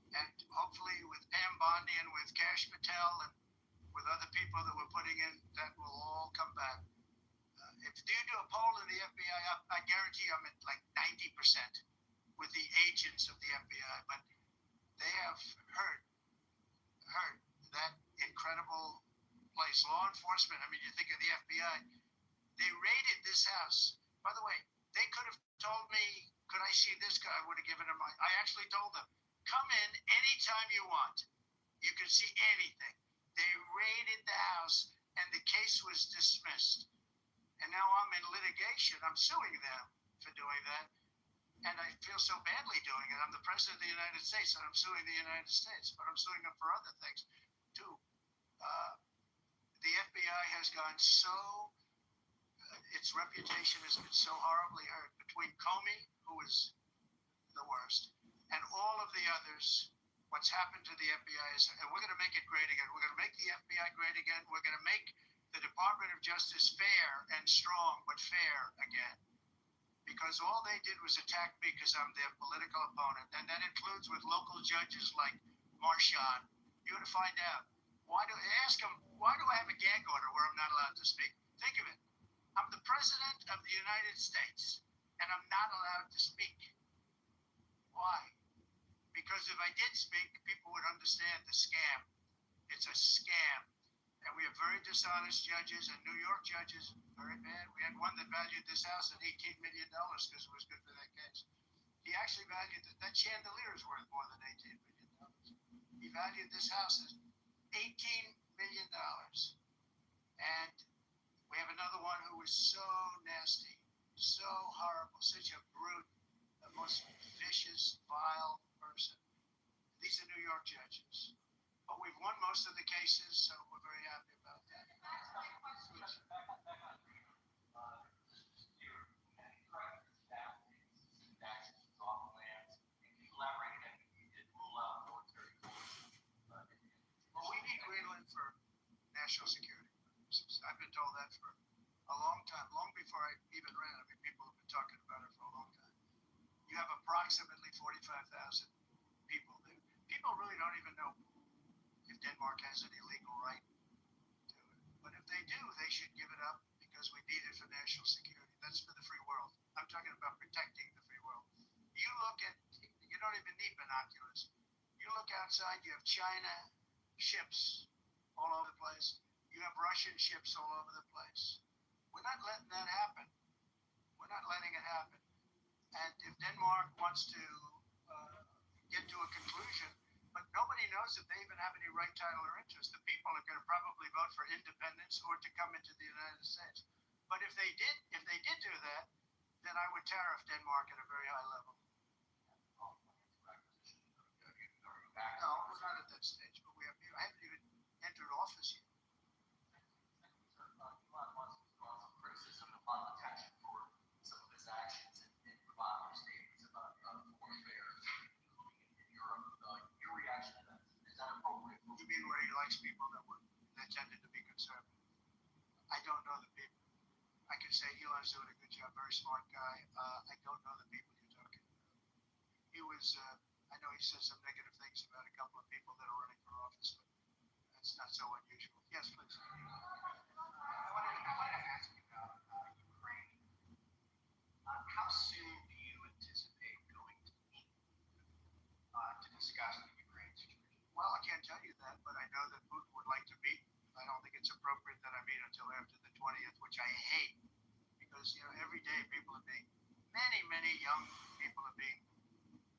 And hopefully with Pam Bondi and with Kash Patel and with other people that we're putting in, that will all come back. If you do a poll in the FBI, I guarantee I'm at like 90% with the agents of the FBI. But they have hurt that incredible place. Law enforcement, you think of the FBI, they raided this house. By the way, they could have told me, could I see this guy? I would have given him I actually told them, come in anytime you want. You can see anything. They raided the house and the case was dismissed. And now I'm in litigation. I'm suing them for doing that. And I feel so badly doing it. I'm the president of the United States and I'm suing the United States, but I'm suing them for other things too. The FBI has gone its reputation has been so horribly hurt between Comey, who is the worst, and all of the others. What's happened to the FBI is, and we're going to make it great again. We're going to make the FBI great again. We're going to make the Department of Justice fair and strong, but fair again. Because all they did was attack me because I'm their political opponent. And that includes with local judges like Marchand. You ought to find out. Why do I have a gag order where I'm not allowed to speak? Think of it. I'm the president of the United States, and I'm not allowed to speak. Why? Because if I did speak, people would understand the scam. It's a scam. And we have very dishonest judges, and New York judges, very bad. We had one that valued this house at $18 million because it was good for that case. He actually valued that chandelier is worth more than $18 million. He valued this house at $18 million. And we have another one who was so nasty, so horrible, such a brute, the most vicious, vile person. These are New York judges. But we've won most of the cases, so we're very happy about that. Well, we need Greenland for national security purposes. I've been told that for a long time, long before I even ran. I mean, people have been talking about it for a long time. You have approximately 45,000 people there. People really don't even know if Denmark has any legal right to it. But if they do, they should give it up because we need it for national security. That's for the free world. I'm talking about protecting the free world. You look at, you don't even need binoculars. You look outside, you have China ships all over the place. You have Russian ships all over the place. We're not letting that happen. We're not letting it happen. And if Denmark wants to get to a conclusion, but nobody knows if they even have any right, title, or interest. The people are going to probably vote for independence or to come into the United States. But if they did do that, then I would tariff Denmark at a very high level. No, we're not at that stage, but I haven't even entered office yet. You mean where he likes people that tended to be conservative? I don't know the people. I can say Elon's doing a good job, very smart guy. I don't know the people you're talking about. He was, I know he said some negative things about a couple of people that are running for office, but that's not so unusual. Yes, please. I wanted to ask you about Ukraine. How soon do you anticipate going to meet to discuss the Ukraine situation? Well, I can't tell you that, but I know that Putin would like to meet. I don't think it's appropriate that I meet until after the 20th, which I hate because, every day many young people are being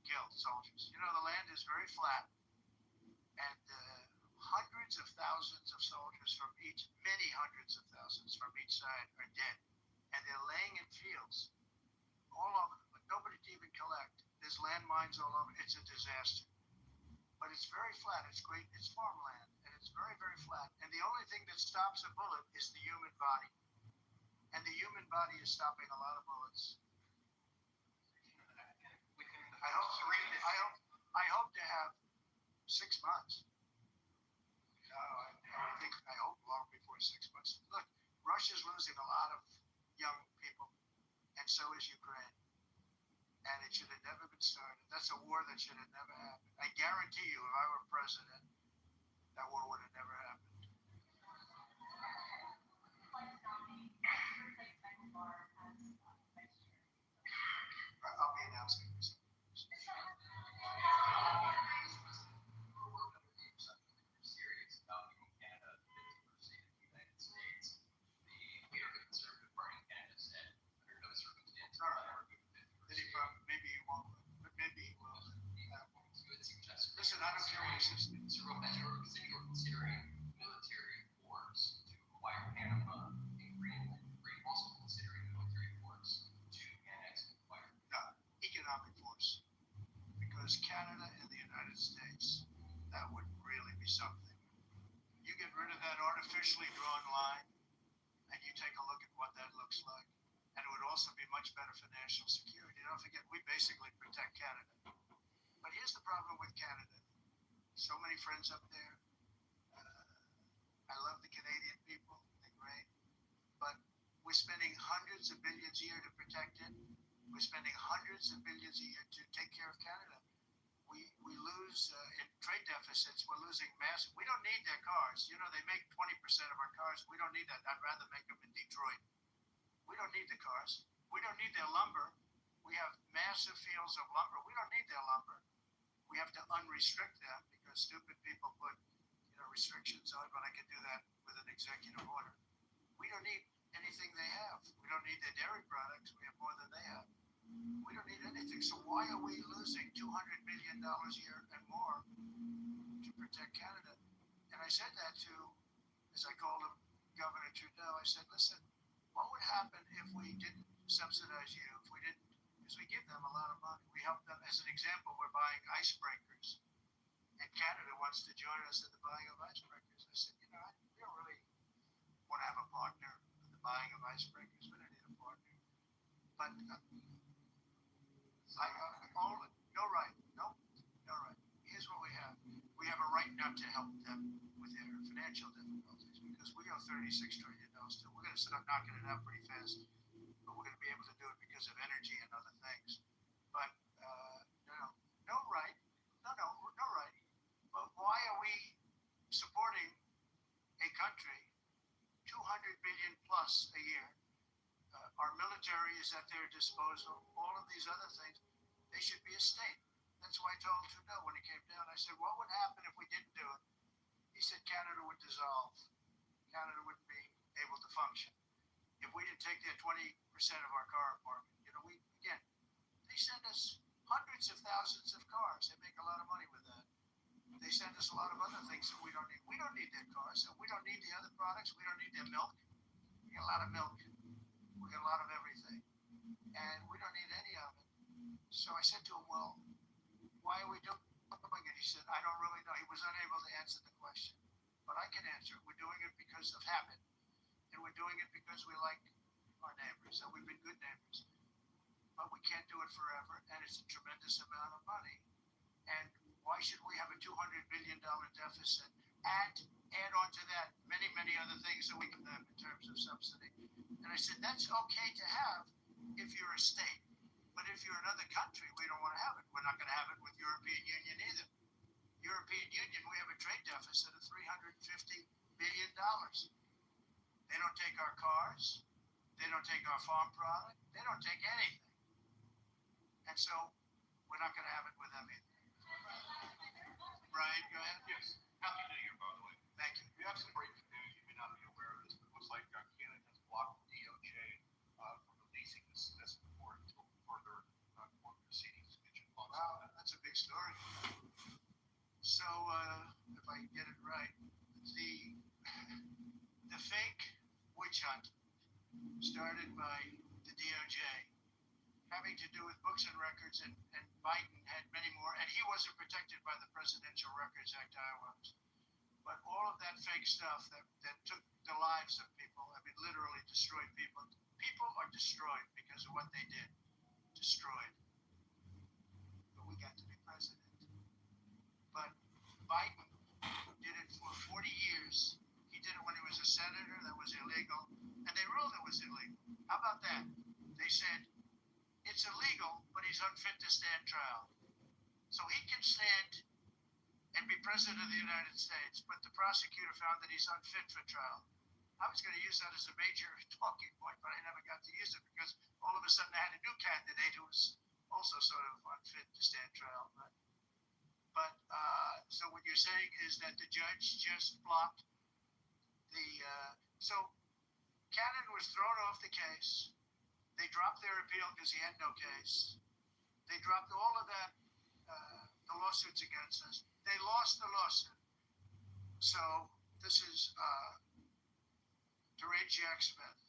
killed, soldiers. The land is very flat, and hundreds of thousands of soldiers from many hundreds of thousands from each side are dead, and they're laying in fields all over, but nobody to even collect. There's landmines all over. It's a disaster. But it's very flat. It's great. It's farmland, and it's very, very flat. And the only thing that stops a bullet is the human body. And the human body is stopping a lot of bullets. I hope to have 6 months. I hope long before 6 months. Look, Russia's losing a lot of young people, and so is Ukraine. And it should have never been started. That's a war that should have never happened. I guarantee you, if I were president, that war would have never happened. I'll be announcing this. Maybe he won't, but maybe he will. Listen, I don't care what he says. You're considering military force to acquire Panama and Greenland. Are you also considering military force to annex and acquire? No, economic force. Because Canada and the United States, that would really be something. You get rid of that artificially drawn line, and you take a look at what that looks like. And it would also be much better for national security. Don't forget, we basically protect Canada. But here's the problem with Canada. So many friends up there. I love the Canadian people. They're great. But we're spending hundreds of billions a year to protect it. We're spending hundreds of billions a year to take care of Canada. We lose in trade deficits. We're losing massive. We don't need their cars. They make 20% of our cars. We don't need that. I'd rather make them in Detroit. We don't need the cars. We don't need their lumber. We have massive fields of lumber. We don't need their lumber. We have to unrestrict them because stupid people put, restrictions on, but I can do that with an executive order. We don't need anything they have. We don't need their dairy products. We have more than they have. We don't need anything. So why are we losing $200 billion a year and more to protect Canada. And I said that to, as I called him, Governor Trudeau. I said, listen, what would happen if we didn't subsidize you? If we didn't, because we give them a lot of money. We help them. As an example, we're buying icebreakers, and Canada wants to join us in the buying of icebreakers. I said, we don't really want to have a partner in the buying of icebreakers. We don't need a partner. But no right. Here's what we have. We have a right not to help them with their financial difficulties because we owe $36 trillion too. We're going to start knocking it out pretty fast, but we're going to be able to do it because of energy and other things. But no right. But why are we supporting a country 200 billion plus a year? Our military is at their disposal. All of these other things, they should be a state. That's why I told Trudeau when he came down. I said, what would happen if we didn't do it? He said Canada would dissolve. Canada wouldn't be able to function. If we didn't take their 20% of our car apartment, they send us hundreds of thousands of cars. They make a lot of money with that. They send us a lot of other things that we don't need. We don't need their cars, and we don't need the other products. We don't need their milk. We get a lot of milk. We get a lot of everything, and we don't need any of it. So I said to him, well, why are we doing it? He said, I don't really know. He was unable to answer the question, but I can answer it. We're doing it because of habit, and we're doing it because we like our neighbors, and we've been good neighbors. But we can't do it forever, and it's a tremendous amount of money. And why should we have a $200 billion deficit and add on to that many, many other things that we give them in terms of subsidy? And I said, that's okay to have if you're a state. But if you're another country, we don't want to have it. We're not going to have it with European Union either. European Union, we have a trade deficit of $350 billion. They don't take our cars. They don't take our farm product. They don't take anything. And so we're not going to have it with them either. Brian, go ahead. Yes. Happy New Year, by the way. Thank you. We have some breaking news. You may not be aware of this, but it looks like Canada has blocked the DOJ from releasing this report until further court proceedings. Wow, that's a big story. So, if I get it right, the fake witch hunt started by the DOJ having to do with books and records, and Biden had many more, and he wasn't protected by the Presidential Records Act, I was. But all of that fake stuff that took the lives of people, I mean, literally destroyed people. People are destroyed because of what they did. Destroyed. But we got to be president. But Biden did it for 40 years. He did it when he was a senator. That was illegal. And they ruled it was illegal. How about that? They said, it's illegal, but he's unfit to stand trial. So he can stand and be president of the United States, but the prosecutor found that he's unfit for trial. I was going to use that as a major talking point, but I never got to use it because all of a sudden I had a new candidate who was also sort of unfit to stand trial. But so what you're saying is that the judge just blocked the. So Cannon was thrown off the case. They dropped their appeal because he had no case. They dropped all of that, the lawsuits against us. They lost the lawsuit. So this is Durant Jack Smith.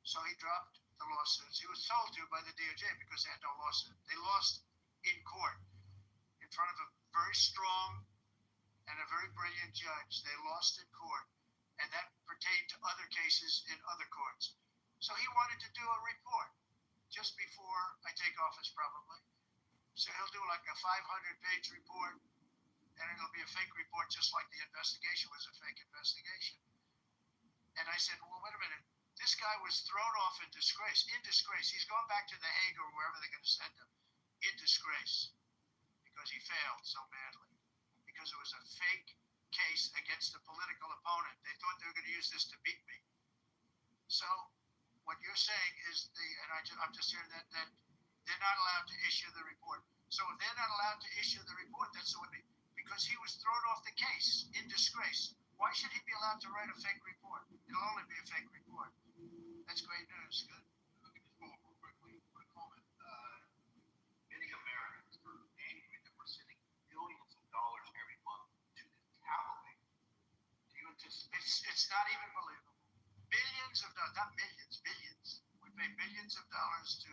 So he dropped the lawsuits. He was told to by the DOJ because they had no lawsuit. They lost in court in front of a very strong and a very brilliant judge. They lost in court, and that pertained to other cases in other courts. So he wanted to do a report just before I take office, probably. So he'll do like a 500-page report, and it'll be a fake report, just like the investigation was a fake investigation. And I said, well, wait a minute. This guy was thrown off in disgrace. In disgrace. He's going back to The Hague or wherever they're going to send him. In disgrace. Because he failed so badly. Because it was a fake case against a political opponent. They thought they were going to use this to beat me. So what you're saying is I'm just hearing that they're not allowed to issue the report. So if they're not allowed to issue the report, that's what because he was thrown off the case in disgrace. Why should he be allowed to write a fake report? It'll only be a fake report. That's great news. Good. Let me just go over quickly for a comment. Many Americans are angry that we're sending billions of dollars every month to them. It's not even believable. Billions of dollars, not millions, billions. We pay billions of dollars to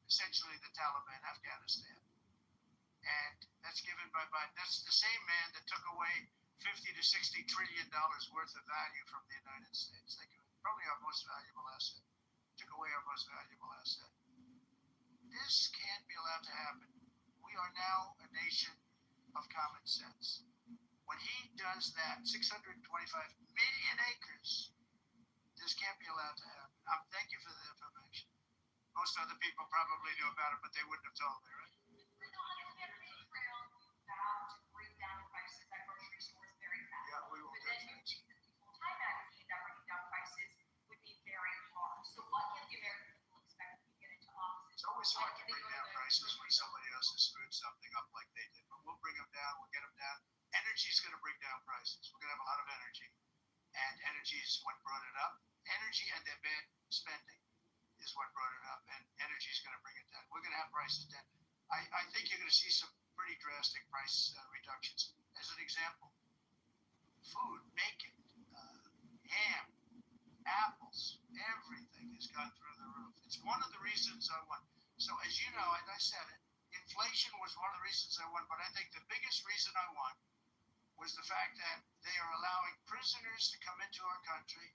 essentially the Taliban, Afghanistan. And that's given by Biden. That's the same man that took away 50 to 60 trillion dollars worth of value from the United States. They could, probably our most valuable asset. Took away our most valuable asset. This can't be allowed to happen. We are now a nation of common sense. When he does that, 625 million acres, this can't be allowed to happen. Thank you for the information. Most other people probably knew about it, but they wouldn't have told me, right? Yeah, we will definitely. It's always hard to bring down prices when somebody else has screwed something up like they did, but we'll bring them down. We'll get them down. Energy is going to bring down prices. We're going to have a lot of energy, and energy is what brought it up. Energy and their bad spending is what brought it up, and energy is going to bring it down. We're going to have prices down. I think you're going to see some pretty drastic price reductions. As an example, food, bacon, ham, apples, everything has gone through the roof. It's one of the reasons I won. So as you know, and I said it, inflation was one of the reasons I won, but I think the biggest reason I won was the fact that they are allowing prisoners to come into our country.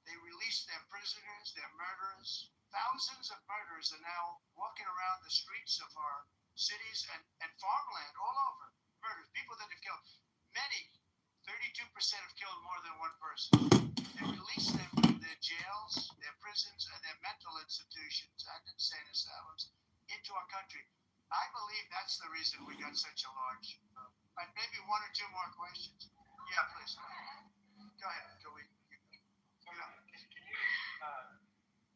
They released their prisoners, their murderers. Thousands of murderers are now walking around the streets of our cities and farmland all over. Murders, people that have killed. Many, 32% have killed more than one person. They release them from their jails, their prisons, and their mental institutions and insane asylums into our country. I believe that's the reason we got such a large vote. And maybe one or two more questions. Yeah, please. Go ahead. Can we? Yeah.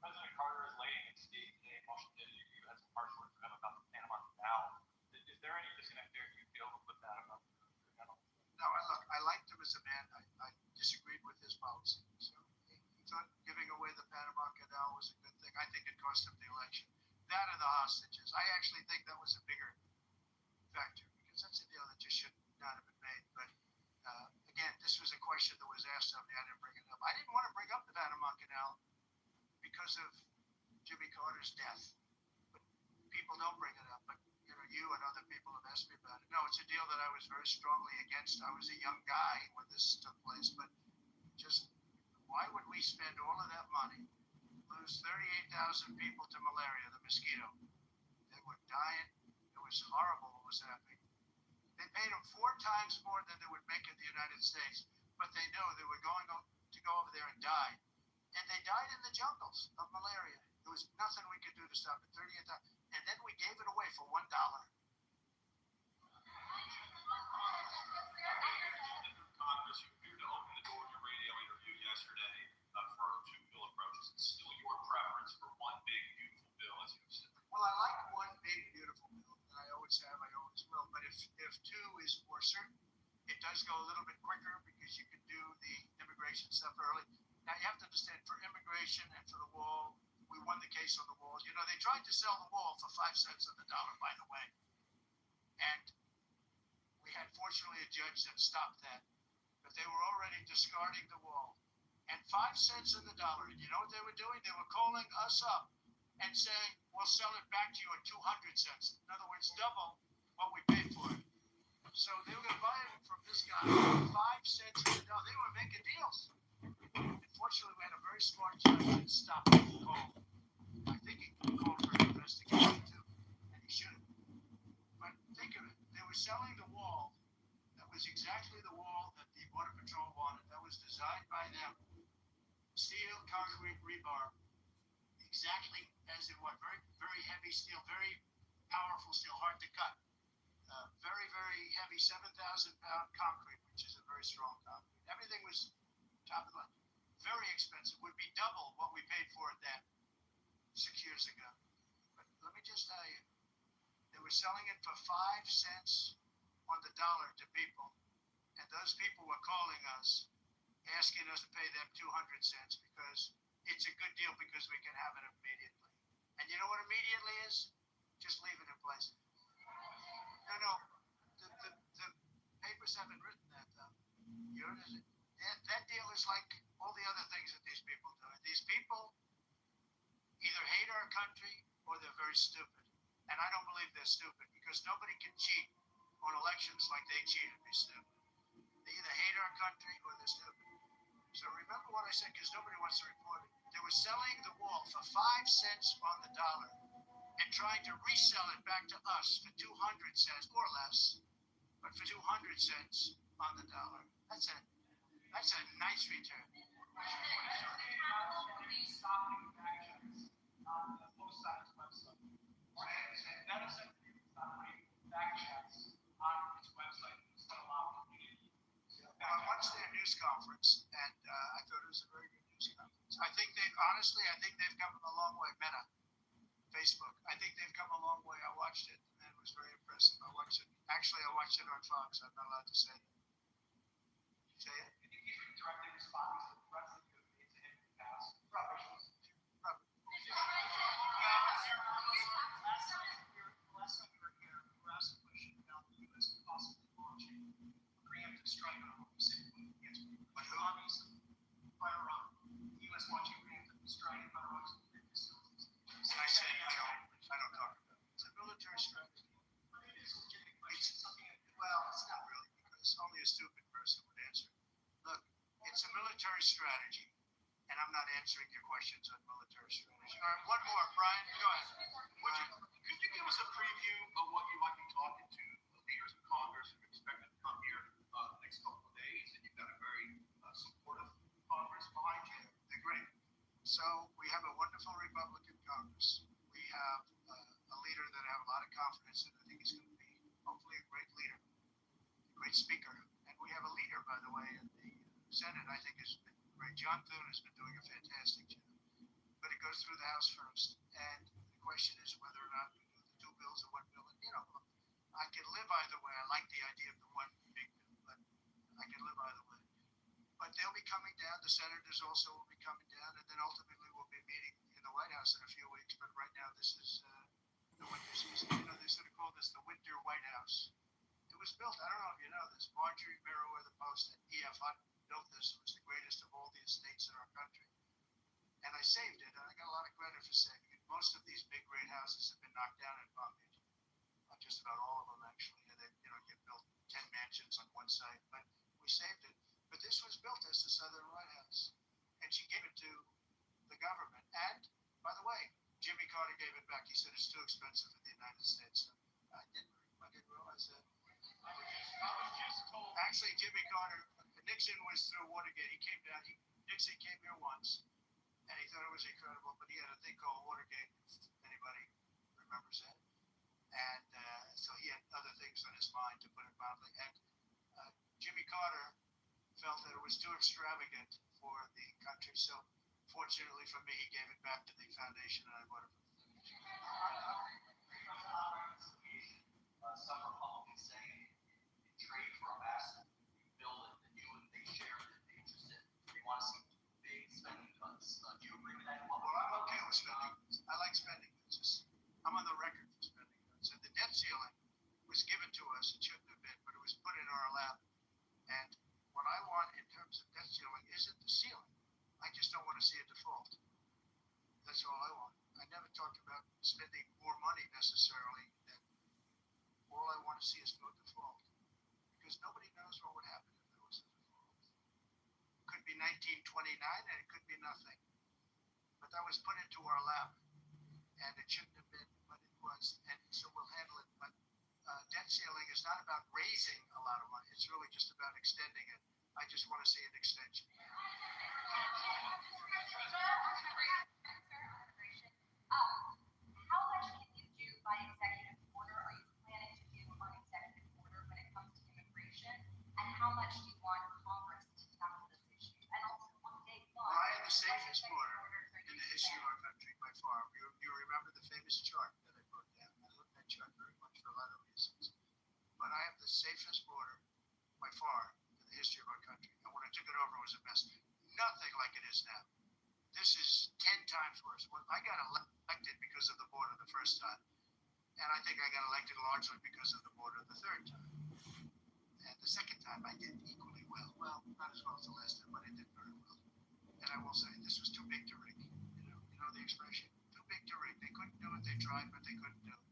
President Carter is laying in state today in Washington. You had some harsh words for him about the Panama Canal. Is there any disconnect there? Do you feel with that about the canal? No, I liked him as a man. I disagreed with his policy. So he thought giving away the Panama Canal was a good thing. I think it cost him the election. That and the hostages. I actually think that was a bigger factor because that's a deal that just should not have been made. But again, this was a question that was asked of me. I didn't bring it up. I didn't want to bring up the Panama Canal because of Jimmy Carter's death. But people don't bring it up. But you and other people have asked me about it. No, it's a deal that I was very strongly against. I was a young guy when this took place. But just why would we spend all of that money, lose 38,000 people to malaria, the mosquito? They were dying. It was horrible what was happening. They paid them 4 times more than they would make in the United States, but they knew they were going to go over there and die. And they died in the jungles of malaria. There was nothing we could do to stop it. 38,000. And then we gave it away for $1. Congress, you appeared to open the door in your radio interview yesterday for 2 bill approaches. It's still your preference for one big, beautiful bill, as you said. Well, I like one big, beautiful bill, and I always have, I always will. But if 2 is more certain, it does go a little bit quicker because you can do the immigration stuff early. Now, you have to understand, for immigration and for the wall, we won the case on the wall. They tried to sell the wall for 5 cents on the dollar, by the way. And we had, fortunately, a judge that stopped that. But they were already discarding the wall. And 5 cents on the dollar. And you know what they were doing? They were calling us up and saying, we'll sell it back to you at 200 cents. In other words, double what we paid for it. So they were going to buy it from this guy for 5 cents on the dollar. They were making deals. Unfortunately, we had a very smart judge that stopped the call. I think he called for an investigation too, and he should have. But think of it. They were selling the wall. That was exactly the wall that the Border Patrol wanted. That was designed by them. Steel, concrete, rebar. Exactly as it was. Very, very heavy steel, very powerful steel, hard to cut. Very, very heavy, 7,000-pound concrete, which is a very strong concrete. Everything was top of the line. Very expensive. Would be double what we paid for it then, 6 years ago. But let me just tell you, they were selling it for 5 cents on the dollar to people. And those people were calling us, asking us to pay them 200 cents because it's a good deal because we can have it immediately. And you know what immediately is? Just leave it in place. No, the papers haven't written that, though. You know, that deal is like all the other things that these people do. These people either hate our country or they're very stupid. And I don't believe they're stupid because nobody can cheat on elections like they cheated me stupid. They either hate our country or they're stupid. So remember what I said because nobody wants to report it. They were selling the wall for 5 cents on the dollar and trying to resell it back to us for 200 cents or less, but for 200 cents on the dollar. That's a nice return. Watch their news conference, and I thought it was a very good news conference. I think they've come a long way. Meta, Facebook. I think they've come a long way. I watched it, and it was very impressive. I watched it. Actually, I watched it on Fox. I'm not allowed to say that. Say it. I think he's directly responding to the threats that you have made to him in the past. Probably. Last time we were here, we were asked a question about the U.S. possibly launching a preemptive strike on what we say against Iranians by Iran. The U.S. launching a preemptive strike on Iran's nuclear facilities. And I said, I don't talk about it. It's a military strategy. Well, it's not really because only a stupid person would answer. Look, it's a military strategy, and I'm not answering your questions on military strategy. All right, one more, Brian. Go ahead. Could you give us a preview of what you might be talking to the leaders of Congress who are expected to come here the next couple of days? And you've got a very supportive Congress behind you. They're great. So we have a wonderful Republican Congress. We have a leader that I have a lot of confidence in. I think he's going to be hopefully a great leader, a great speaker. And we have a leader, by the way, in the Senate. I think has been great. John Thune has been doing a fantastic job. But it goes through the House first. And the question is whether or not we do the two bills or one bill. And, I can live either way. I like the idea of the one big bill, but I can live either way. But they'll be coming down. The senators also will be coming down. And then ultimately we'll be meeting in the White House in a few weeks. But right now this is the winter season. They sort of call this the winter White House. It was built, I don't know if you know this, Marjorie Meriwether the Post at E.F. Hutton built this. It was the greatest of all the estates in our country. And I saved it, and I got a lot of credit for saving it. Most of these big, great houses have been knocked down in Palm Beach. Just about all of them, actually. And they, you built 10 mansions on one site, but we saved it. But this was built as the Southern White House, and she gave it to the government. And, by the way, Jimmy Carter gave it back. He said it's too expensive for the United States. So I didn't realize that. Actually, Jimmy Carter, Nixon was through Watergate. He came down. Nixon came here once, and he thought it was incredible. But he had a thing called Watergate. If anybody remembers that, and so he had other things on his mind, to put it mildly. And Jimmy Carter felt that it was too extravagant for the country. So, fortunately for me, he gave it back to the foundation, and I bought it. Some Republicans saying in trade for a massive bill that you and they share that they're interested, they want to see big spending cuts. Do you agree with that? Well, I'm okay with spending cuts. I like spending cuts. I'm on the record for spending cuts. And the debt ceiling was given to us. It shouldn't have been, but it was put in our lap. And what I want in terms of debt ceiling isn't the ceiling. I just don't want to see a default. That's all I want. I never talked about spending more money necessarily. All I want to see is no default, because nobody knows what would happen if there was a default. It could be 1929 and it could be nothing. But that was put into our lap, and it shouldn't have been, but it was, and so we'll handle it. But debt ceiling is not about raising a lot of money. It's really just about extending it. I just want to see an extension. How much can you do by executive order? Are you planning to do on executive order when it comes to immigration? And how much do you want Congress to tackle this issue? And also on day one, I have the safest border in the history of our country by far. You remember the famous chart that I put down. I love that chart very much for a lot of reasons. But I have the safest border by far in the history of our country. And when I took it over, it was a mess. Nothing like it is now. This is 10 times worse. When I got elected because of the border the first time, and I think I got elected largely because of the border the third time. And the second time I did equally well. Well, not as well as the last time, but I did very well. And I will say this was too big to rig. You know the expression, too big to rig. They couldn't do it. They tried, but they couldn't do it.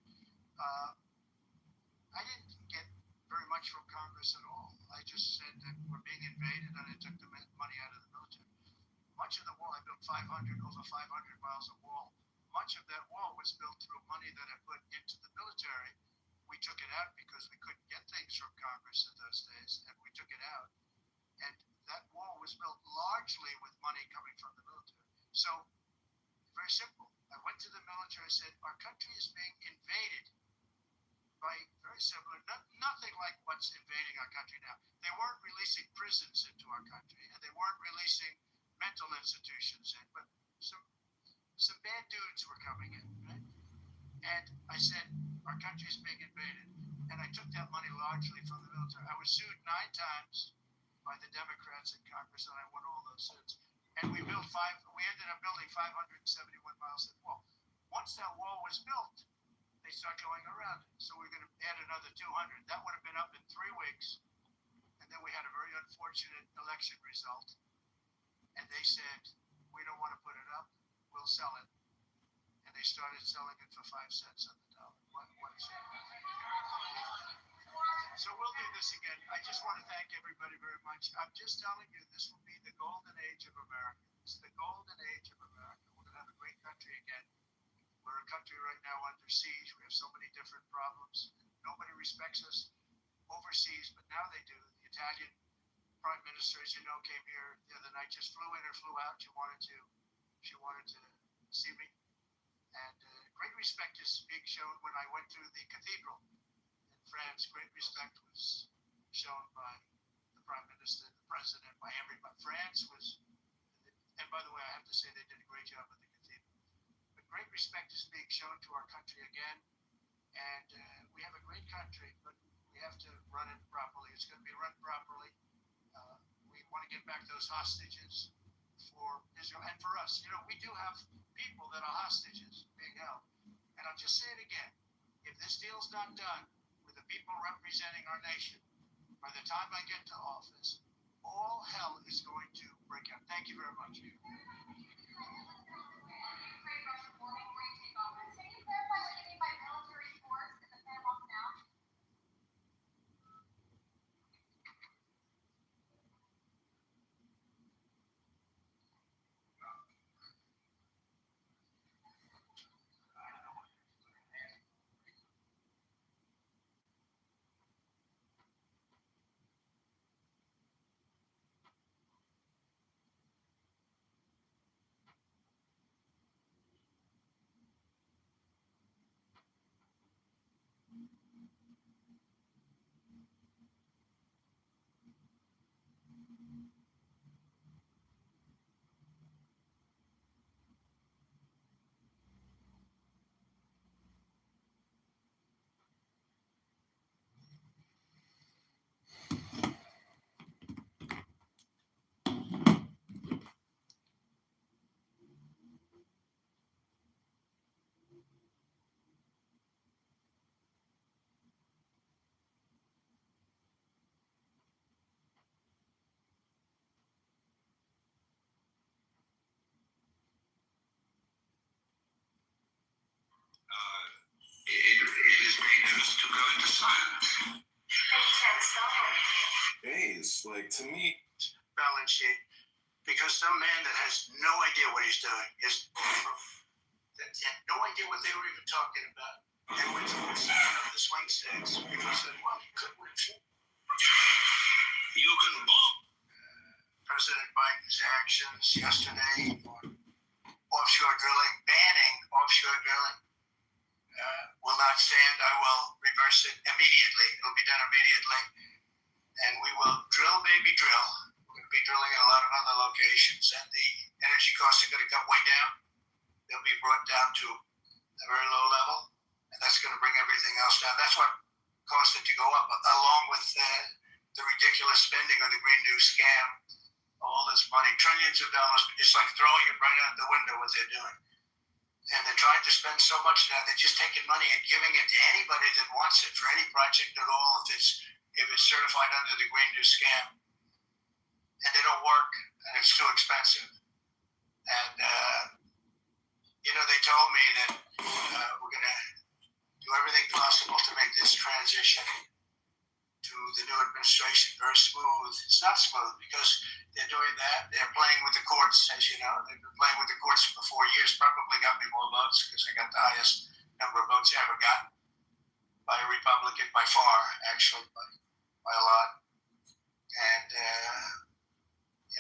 I didn't get very much from Congress at all. I just said that we're being invaded, and I took the money out of the military. Much of the wall, I built over 500 miles of wall. Much of that wall was built through money that I put into the military. We took it out because we couldn't get things from Congress in those days, and we took it out. And that wall was built largely with money coming from the military. So, very simple. I went to the military, I said, our country is being invaded by very similar, nothing like what's invading our country now. They weren't releasing prisons into our country, and they weren't releasing mental institutions in, but some bad dudes were coming in, right? And I said, our country is being invaded. And I took that money largely from the military. I was sued 9 times by the Democrats in Congress, and I won all those suits. And we ended up building 571 miles of wall. Once that wall was built, they start going around it. So we're going to add another 200. That would have been up in 3 weeks. And then we had a very unfortunate election result. And they said, we don't want to put it up. We'll sell it. And they started selling it for 5 cents on the dollar. What is it? So we'll do this again. I just want to thank everybody very much. I'm just telling you, this will be the golden age of America. It's the golden age of America. We're going to have a great country again. We're a country right now under siege. We have so many different problems. Nobody respects us overseas, but now they do. The Italian prime minister, as you know, came here the other night, just flew in or flew out. She wanted to see me. And great respect is being shown when I went to the cathedral in France. Great respect was shown by the prime minister, the president, by everybody. France was, and by the way, I have to say they did a great job at the cathedral. But great respect is being shown to our country again. And we have a great country, but we have to run it properly. It's going to be run properly. We want to get back those hostages for Israel and for us. You know, we do have people that are hostages being held. And I'll just say it again. If this deal's not done with the people representing our nation, by the time I get to office, all hell is going to break out. Thank you very much. Can you clarify what you mean by military force in the Panama Canal? It is dangerous to go into silence. Days, like to me, Balance sheet. Because some man that has no idea what he's doing that had no idea what they were even talking about. And went to one of the swing states. People said, well, you could win. You can bomb. President Biden's actions yesterday on offshore drilling, banning offshore drilling, will not stand. I will reverse it immediately. It'll be done immediately. And we will drill, baby, drill. We're going to be drilling in a lot of other locations. And the energy costs are going to come way down. They'll be brought down to a very low level. And that's going to bring everything else down. That's what caused it to go up, along with the ridiculous spending on the Green New scam. All this money, trillions of dollars. It's like throwing it right out the window what they're doing. And they're trying to spend so much now, they're just taking money and giving it to anybody that wants it for any project at all. If if it's certified under the Green New Scam, and they don't work, and it's too expensive. And they told me that we're going to do everything possible to make this transition to the new administration very smooth. It's not smooth because they're doing that. They're playing with the courts, as you know. They've been playing with the courts for 4 years. Probably got me more votes because I got the highest number of votes I ever got by a Republican, by far, actually, by a lot. And,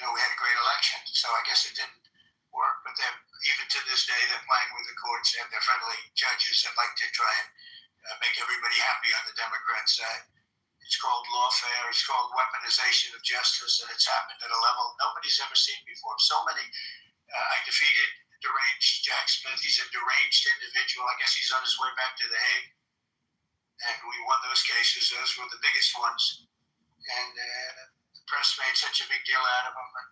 we had a great election, so I guess it didn't work. But even to this day, they're playing with the courts, and they're friendly judges that like to try and make everybody happy on the Democrat side. It's called lawfare. It's called weaponization of justice, and it's happened at a level nobody's ever seen before. So many. I defeated deranged Jack Smith. He's a deranged individual. I guess he's on his way back to The Hague. And we won those cases. Those were the biggest ones. And the press made such a big deal out of them. And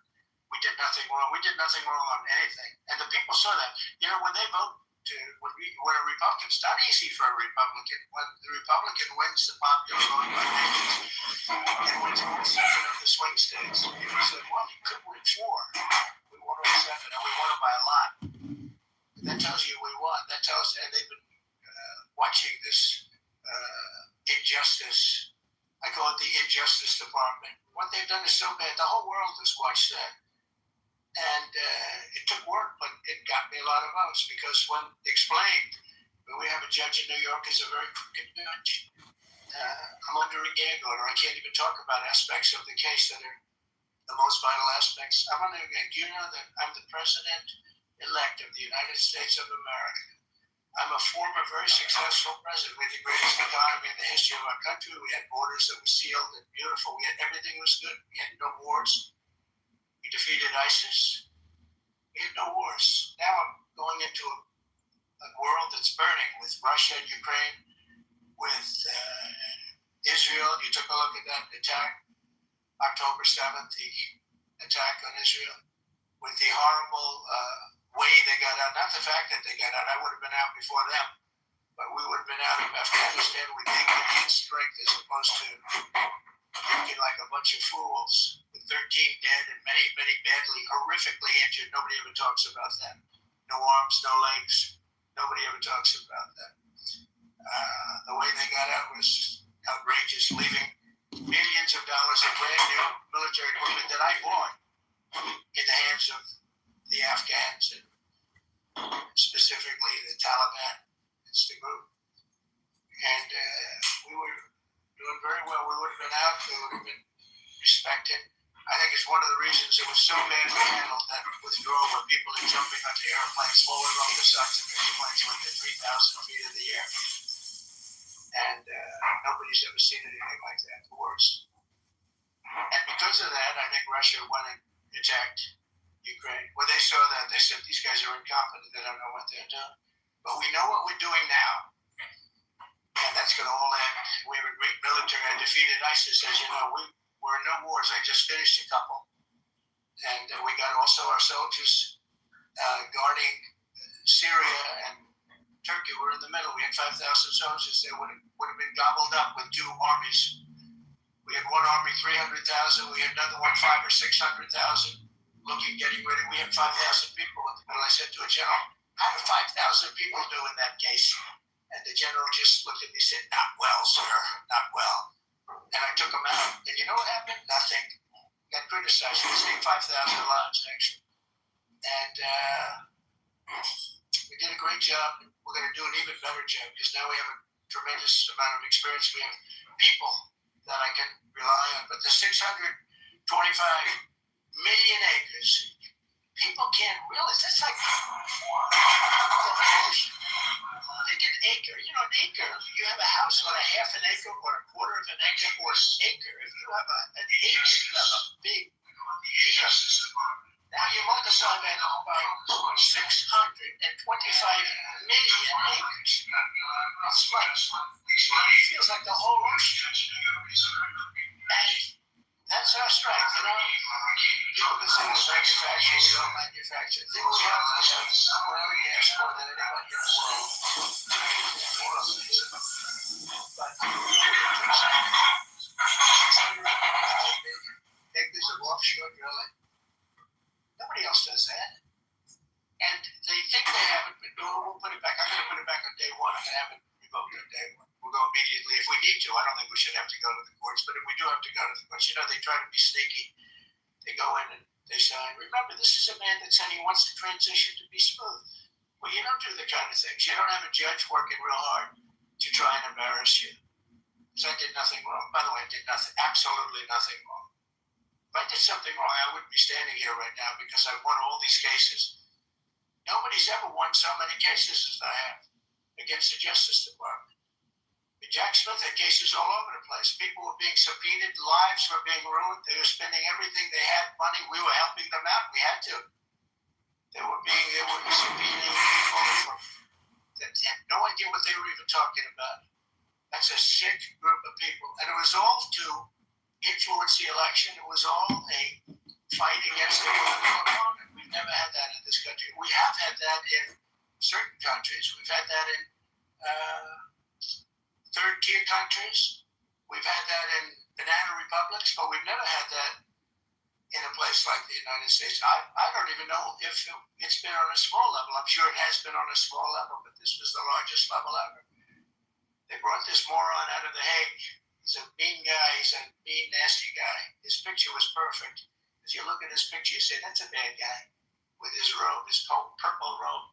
we did nothing wrong. We did nothing wrong on anything. And the people saw that. When they vote, when a Republican, it's not easy for a Republican. When the Republican wins the popular vote by millions and wins all 7 of the swing states, people said, well, you could win 4. We won all 7, and we won them by a lot. And that tells you we won. That tells, and they've been watching this injustice. I call it the Injustice Department. What they've done is so bad. The whole world has watched that. And it took work, but it got me a lot of votes because when explained, we have a judge in New York who's a very crooked judge. I'm under a gag order. I can't even talk about aspects of the case that are the most vital aspects. I'm under a gag. You know that I'm the president-elect of the United States of America. I'm a former, very successful president. We had the greatest economy in the history of our country. We had borders that were sealed and beautiful. Everything was good. We had no wars. We defeated ISIS. We had no wars. Now I'm going into a world that's burning with Russia and Ukraine, with Israel. You took a look at that attack, October 7th, the attack on Israel, with the horrible way they got out. Not the fact that they got out. I would have been out before them, but we would have been out of Afghanistan with dignity and strength as opposed to looking like a bunch of fools with 13 dead and many, many badly, horrifically injured. Nobody ever talks about that. No arms, no legs. Nobody ever talks about that. The way they got out was outrageous, leaving millions of dollars of brand new military equipment that I bought in the hands of the Afghans and specifically the Taliban. It's the group. And we were doing very well. We would have been out. We would have been respected. I think it's one of the reasons it was so badly handled, that withdrawal, where people are jumping onto airplanes, falling off the sides of airplanes when they're 3,000 feet in the air. And nobody's ever seen anything like that, the worst. And because of that, I think Russia went and attacked Ukraine. When they saw that, they said, these guys are incompetent. They don't know what they're doing. But we know what we're doing now. And that's going to all end. We have a great military. I defeated ISIS, as you know. We're in no wars. I just finished a couple. And we got also our soldiers guarding Syria and Turkey. We're in the middle. We had 5,000 soldiers. They would have been gobbled up with 2 armies. We had one army, 300,000. We had another one, 500,000 or 600,000. Getting ready. We had 5,000 people in the middle. I said to a general, how do 5,000 people do in that case? And the general just looked at me and said, not well, sir, not well. And I took him out. And you know what happened? Nothing. Got criticized. We saved 5,000 lives, actually. And we did a great job. We're going to do an even better job because now we have a tremendous amount of experience. We have people that I can rely on. But the 625 million acres, people can't realize. That's like take an acre. You know, an acre, you have a house on a half an acre or a quarter of an acre or an acre. If you have an acre, you have a big deal. Now you multiply that by 625 million acres. It's like, it feels like the whole ocean. And that's our strength, you know. People can say we manufacture, we don't manufacture. The thing we have is oil and gas more than anybody in the world. But And they think they have it, but no, we'll put it back. I'm going to put it back on day one. I'm going to have it revoked on day one. We'll go immediately if we need to. I don't think we should have to go to the courts, but if we do have to go to the courts, they try to be sneaky. They go in and they sign. Remember, this is a man that said he wants the transition to be smooth. Well, you don't do the kind of things. You don't have a judge working real hard to try and embarrass you. Because I did nothing wrong. By the way, I did absolutely nothing wrong. If I did something wrong, I wouldn't be standing here right now because I won all these cases. Nobody's ever won so many cases as I have against the Justice Department. Jack Smith had cases all over the place. People were being subpoenaed, lives were being ruined. They were spending everything they had, money. We were helping them out. We had to. They were subpoenaing people that had no idea what they were even talking about. That's a sick group of people. And it was all to influence the election. It was all a fight against the opponent. We've never had that in this country. We have had that in certain countries. We've had that in third-tier countries. We've had that in banana republics, but we've never had that in a place like the United States. I don't even know if it's been on a small level. I'm sure it has been on a small level, but this was the largest level ever. They brought this moron out of The Hague. He's a mean guy. He's a mean, nasty guy. His picture was perfect. As you look at his picture, you say, that's a bad guy with his robe, his purple robe.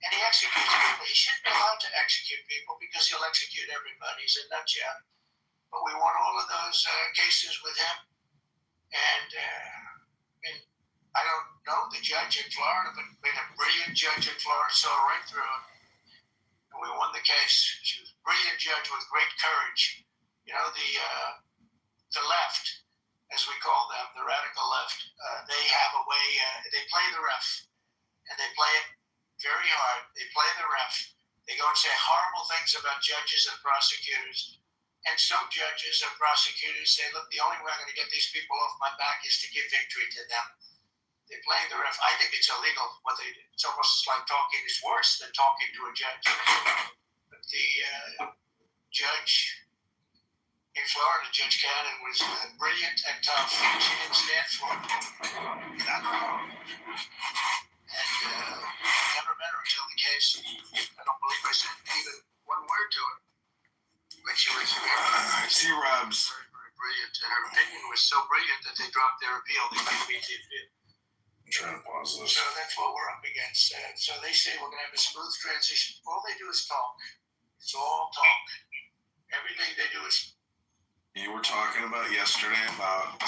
And he executes people. He shouldn't be allowed to execute people because he'll execute everybody. He's a nut job. But we won all of those cases with him. And I don't know the judge in Florida, but we had a brilliant judge in Florida, saw right through it. And we won the case. She was a brilliant judge with great courage. The left, as we call them, the radical left, they have a way, they play the ref. And they play it very hard. They play the ref. They go and say horrible things about judges and prosecutors. And some judges and prosecutors say, look, the only way I'm going to get these people off my back is to give victory to them. They play the ref. I think it's illegal what they do. It's almost like talking is worse than talking to a judge. But the judge in Florida, Judge Cannon, was brilliant and tough. She didn't stand for it. And never met her until the case. I don't believe I said even one word to her. But she was T-Robs. very, very brilliant. And her opinion was so brilliant that they dropped their appeal. They couldn't beat the appeal. I'm trying to pause this. So that's what we're up against. So they say we're going to have a smooth transition. All they do is talk. It's all talk. Everything they do is. You were talking about yesterday about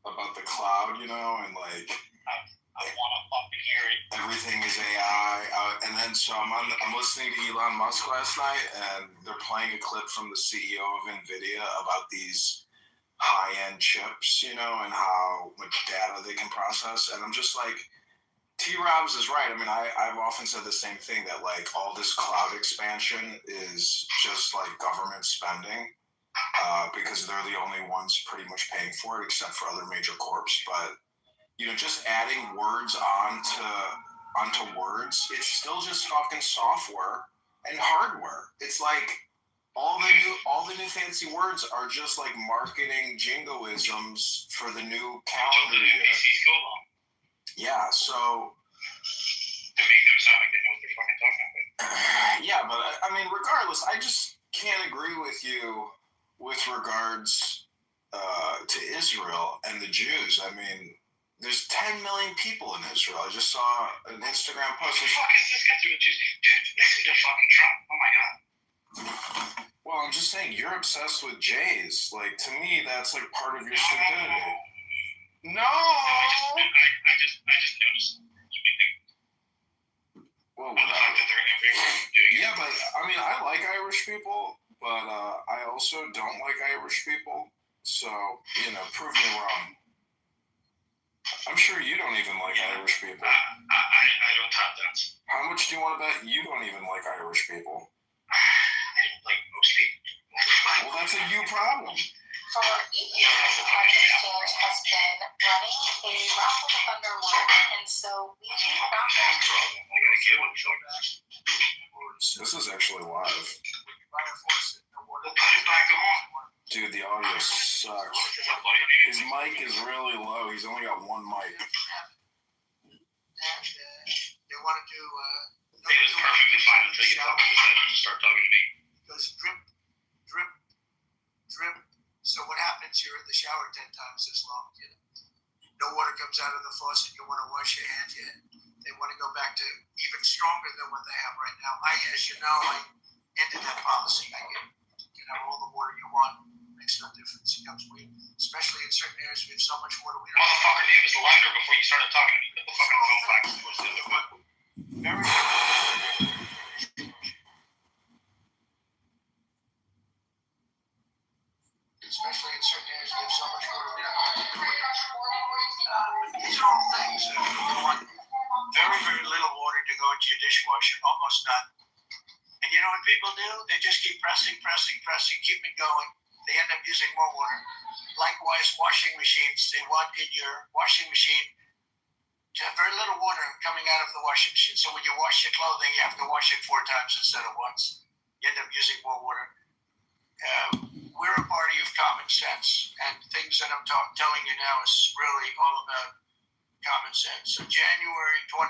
about the cloud, and like I want to fucking hear it. everything is AI. And then so I'm listening to Elon Musk last night, and they're playing a clip from the CEO of NVIDIA about these high-end chips, and how much data they can process. And I'm just like, T-Robs is right. I mean, I've often said the same thing, that like all this cloud expansion is just like government spending. Because they're the only ones pretty much paying for it, except for other major corps. But just adding words onto words, it's still just fucking software and hardware. It's like all the new fancy words are just like marketing jingoisms for the new calendar year. Yeah, so to make them sound like they know what they're fucking talking about. Yeah, but I mean, regardless, I just can't agree with you with regards to Israel and the Jews. I mean, there's 10 million people in Israel. I just saw an Instagram post. What the fuck is this guy doing? Dude, listen to fucking Trump. Oh my god. Well, I'm just saying, you're obsessed with Jays. Like, to me, that's like part of your stupidity. No! I just noticed. Well, The fact that they're everywhere doing it. yeah, but I mean, I like Irish people, but I also don't like Irish people. So, prove me wrong. I'm sure you don't even like Irish people. I don't have that. How much do you want to bet you don't even like Irish people? I don't like most people. Well, that's a you problem. For years, the Exchange has been running a raffle to Thunder One, and so we got This is actually live. We'll put it back on. Dude, the audio sucks. His mic is really low. He's only got one mic. It is perfectly fine until you talk decide to start talking to me. It goes drip, drip, drip. So what happens? You're in the shower 10 times as long. You know, no water comes out of the faucet. You want to wash your hands. They want to go back to even stronger than what they have right now. As you know, I ended that policy. I get all the water you want. Makes no difference. It comes weak, especially in certain areas. We have so much water. We don't. Motherfucker, name is lighter before you started talking to me. Get the fucking phone back towards the other one. Very. Especially in certain areas, we have so much water. We don't know what to do with it. These are all things. You want very, very little water to go into your dishwasher. Almost none. And you know what people do? They just keep pressing, keep it going. They end up using more water. Likewise, washing machines. They want in your washing machine to have very little water coming out of the washing machine. So when you wash your clothing, you have to wash it 4 times instead of once. You end up using more water. We're a party of common sense, and things that I'm telling you now is really all about common sense. So January 20th.